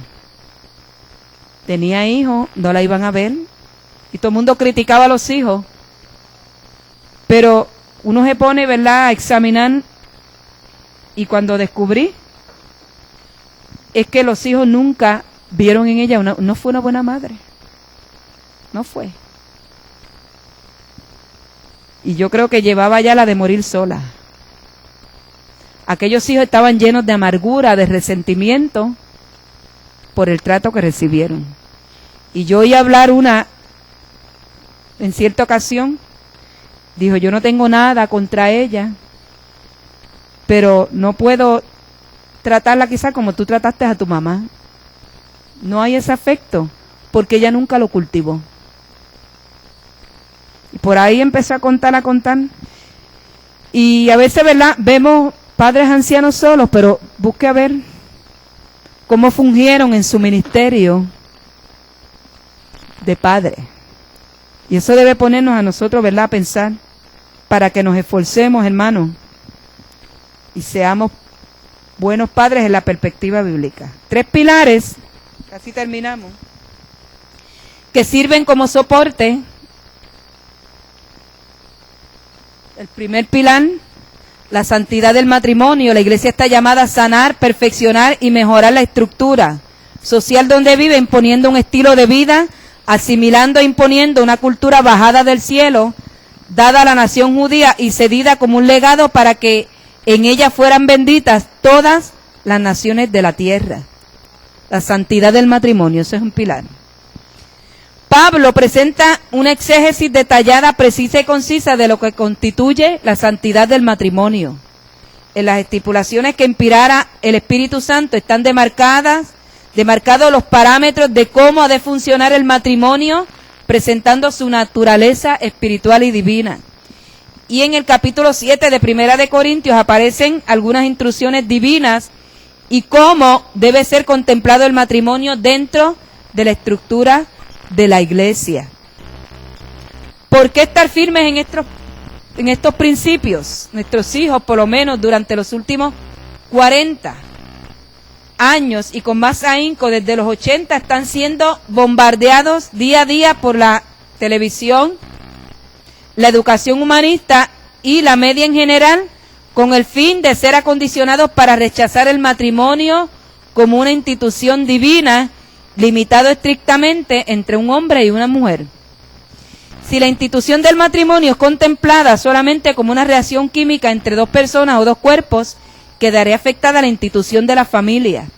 Tenía hijos, no la iban a ver, y todo el mundo criticaba a los hijos. Pero uno se pone, ¿verdad?, a examinar, y cuando descubrí, es que los hijos nunca vieron en ella, no fue una buena madre. No fue. Y yo creo que llevaba ya la de morir sola. Aquellos hijos estaban llenos de amargura, de resentimiento por el trato que recibieron. Y yo oí hablar en cierta ocasión, dijo, yo no tengo nada contra ella, pero no puedo tratarla quizá como tú trataste a tu mamá. No hay ese afecto, porque ella nunca lo cultivó. Y por ahí empezó a contar. Y a veces, ¿verdad?, vemos padres ancianos solos, pero busque a ver cómo fungieron en su ministerio de padre. Y eso debe ponernos a nosotros, ¿verdad?, a pensar, para que nos esforcemos, hermanos, y seamos buenos padres en la perspectiva bíblica. 3 pilares, casi terminamos, que sirven como soporte. El primer pilar, la santidad del matrimonio. La iglesia está llamada a sanar, perfeccionar y mejorar la estructura social donde vive, imponiendo un estilo de vida, asimilando e imponiendo una cultura bajada del cielo, dada a la nación judía y cedida como un legado para que en ella fueran benditas todas las naciones de la tierra. La santidad del matrimonio, eso es un pilar. Pablo presenta una exégesis detallada, precisa y concisa de lo que constituye la santidad del matrimonio. En las estipulaciones que inspirara el Espíritu Santo están demarcados los parámetros de cómo ha de funcionar el matrimonio, presentando su naturaleza espiritual y divina. Y en el capítulo 7 de Primera de Corintios aparecen algunas instrucciones divinas y cómo debe ser contemplado el matrimonio dentro de la estructura de la iglesia. ¿Por qué estar firmes en estos principios? Nuestros hijos, por lo menos durante los últimos 40 años y con más ahínco desde los 80, están siendo bombardeados día a día por la televisión, la educación humanista y la media en general con el fin de ser acondicionados para rechazar el matrimonio como una institución divina, limitado estrictamente entre un hombre y una mujer. Si la institución del matrimonio es contemplada solamente como una reacción química entre dos personas o dos cuerpos, quedaría afectada la institución de la familia,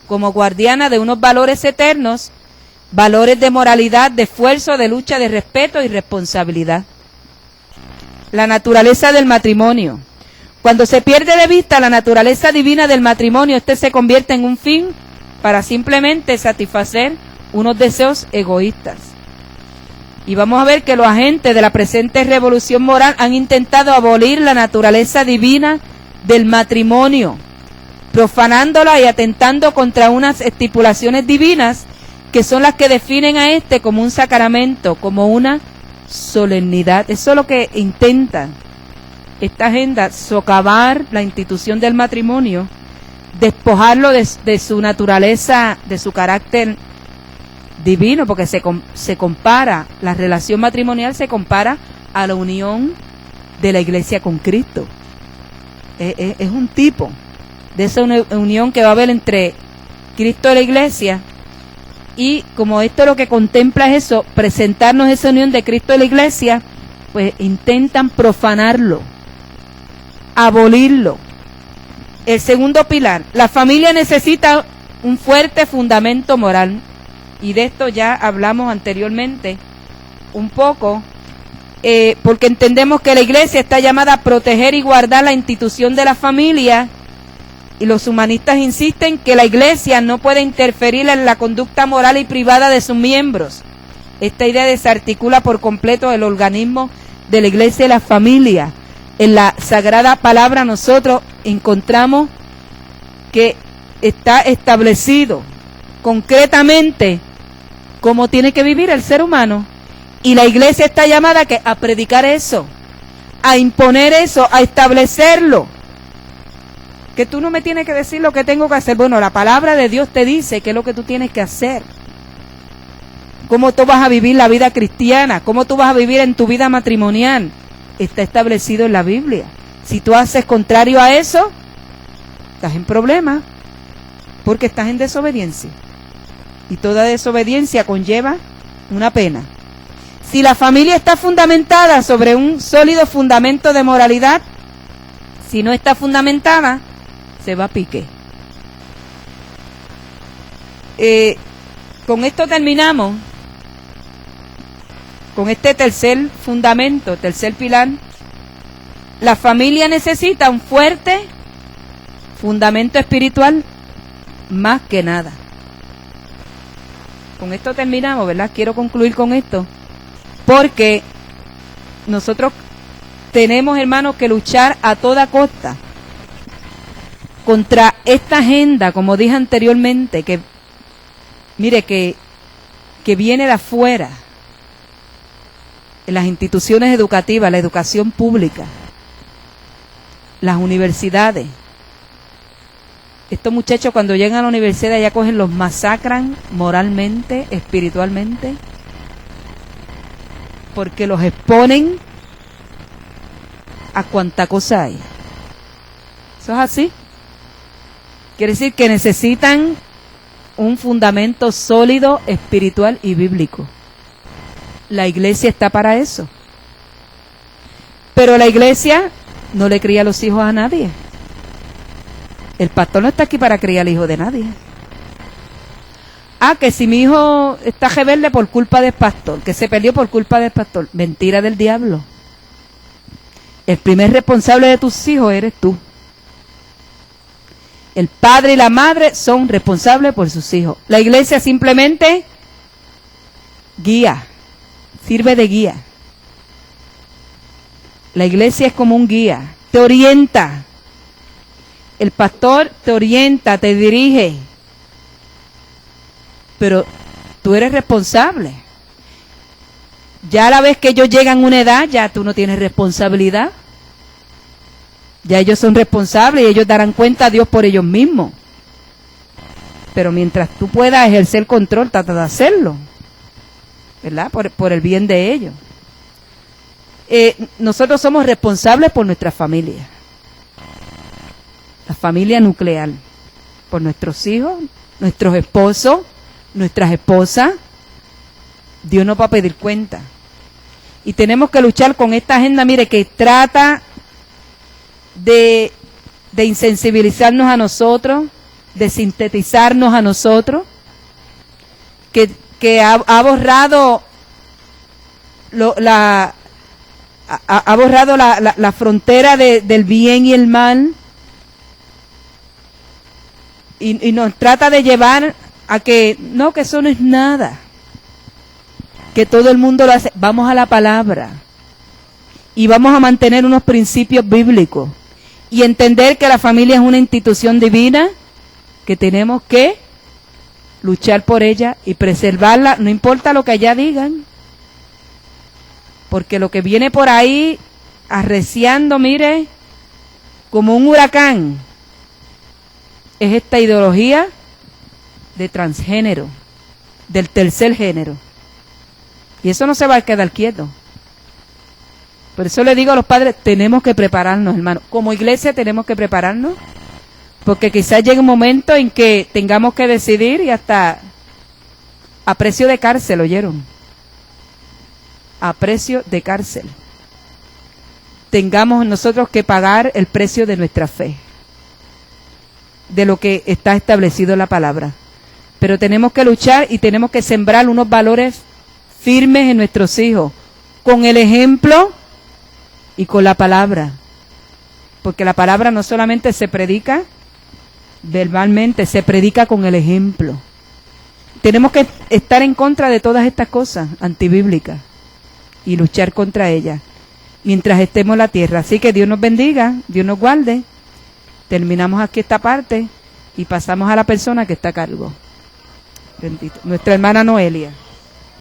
como guardiana de unos valores eternos, valores de moralidad, de esfuerzo, de lucha, de respeto y responsabilidad. La naturaleza del matrimonio. Cuando se pierde de vista la naturaleza divina del matrimonio, este se convierte en un fin para simplemente satisfacer unos deseos egoístas. Y vamos a ver que los agentes de la presente revolución moral han intentado abolir la naturaleza divina del matrimonio, profanándola y atentando contra unas estipulaciones divinas que son las que definen a este como un sacramento, como una solemnidad. Eso es lo que intenta esta agenda, socavar la institución del matrimonio, despojarlo de su naturaleza, de su carácter divino, porque se compara, la relación matrimonial se compara a la unión de la iglesia con Cristo. Es un tipo de esa unión que va a haber entre Cristo y la iglesia, y como esto lo que contempla es eso, presentarnos esa unión de Cristo y la iglesia, pues intentan profanarlo, abolirlo. El segundo pilar, la familia necesita un fuerte fundamento moral, y de esto ya hablamos anteriormente un poco, porque entendemos que la iglesia está llamada a proteger y guardar la institución de la familia, y los humanistas insisten que la iglesia no puede interferir en la conducta moral y privada de sus miembros. Esta idea desarticula por completo el organismo de la iglesia y la familia. En la sagrada palabra nosotros encontramos que está establecido concretamente cómo tiene que vivir el ser humano, y la iglesia está llamada a predicar eso, a imponer eso, a establecerlo. Que tú no me tienes que decir lo que tengo que hacer. Bueno, la palabra de Dios te dice qué es lo que tú tienes que hacer, cómo tú vas a vivir la vida cristiana, cómo tú vas a vivir en tu vida matrimonial. Está establecido en la Biblia. Si tú haces contrario a eso, estás en problema, porque estás en desobediencia, y toda desobediencia conlleva una pena. Si la familia está fundamentada sobre un sólido fundamento de moralidad, si no está fundamentada, se va a pique. Con esto terminamos, con este tercer fundamento, tercer pilar. La familia necesita un fuerte fundamento espiritual más que nada. Con esto terminamos, ¿verdad? Quiero concluir con esto, porque nosotros tenemos, hermanos, que luchar a toda costa contra esta agenda, como dije anteriormente, que mire que viene de afuera, en las instituciones educativas, la educación pública, las universidades. Estos muchachos cuando llegan a la universidad ya cogen, los masacran moralmente, espiritualmente, porque los exponen a cuanta cosa hay. Eso es así. Quiere decir que necesitan un fundamento sólido, espiritual y bíblico. La iglesia está para eso. Pero la iglesia no le cría los hijos a nadie. El pastor no está aquí para criar el hijo de nadie. Que si mi hijo está rebelde por culpa del pastor, que se perdió por culpa del pastor. Mentira del diablo. El primer responsable de tus hijos eres tú. El padre y la madre son responsables por sus hijos. La iglesia simplemente guía, sirve de guía. La iglesia es como un guía, te orienta. El pastor te orienta, te dirige, pero tú eres responsable. Ya a la vez que ellos llegan a una edad, ya tú no tienes responsabilidad. Ya ellos son responsables y ellos darán cuenta a Dios por ellos mismos. Pero mientras tú puedas ejercer control, trata de hacerlo, ¿verdad? Por el bien de ellos. Nosotros somos responsables por nuestra familia. la familia nuclear, por nuestros hijos, nuestros esposos, nuestras esposas. Dios nos va a pedir cuenta. Y tenemos que luchar con esta agenda, mire, que trata de insensibilizarnos a nosotros, de sintetizarnos a nosotros, que ha borrado la frontera del bien y el mal, y nos trata de llevar a que eso no es nada, que todo el mundo lo hace. Vamos a la palabra y vamos a mantener unos principios bíblicos y entender que la familia es una institución divina, que tenemos que luchar por ella y preservarla, no importa lo que allá digan, porque lo que viene por ahí arreciando, mire, como un huracán, es esta ideología de transgénero, del tercer género. Y eso no se va a quedar quieto. Por eso le digo a los padres, tenemos que prepararnos, hermano. Como iglesia tenemos que prepararnos, porque quizás llegue un momento en que tengamos que decidir, y hasta a precio de cárcel, ¿oyeron? A precio de cárcel. Tengamos nosotros que pagar el precio de nuestra fe, de lo que está establecido en la palabra. Pero tenemos que luchar y tenemos que sembrar unos valores firmes en nuestros hijos, con el ejemplo y con la palabra. Porque la palabra no solamente se predica verbalmente, se predica con el ejemplo. Tenemos que estar en contra de todas estas cosas antibíblicas y luchar contra ellas mientras estemos en la tierra. Así que Dios nos bendiga, Dios nos guarde. Terminamos aquí esta parte y pasamos a la persona que está a cargo. Bendito. Nuestra hermana Noelia.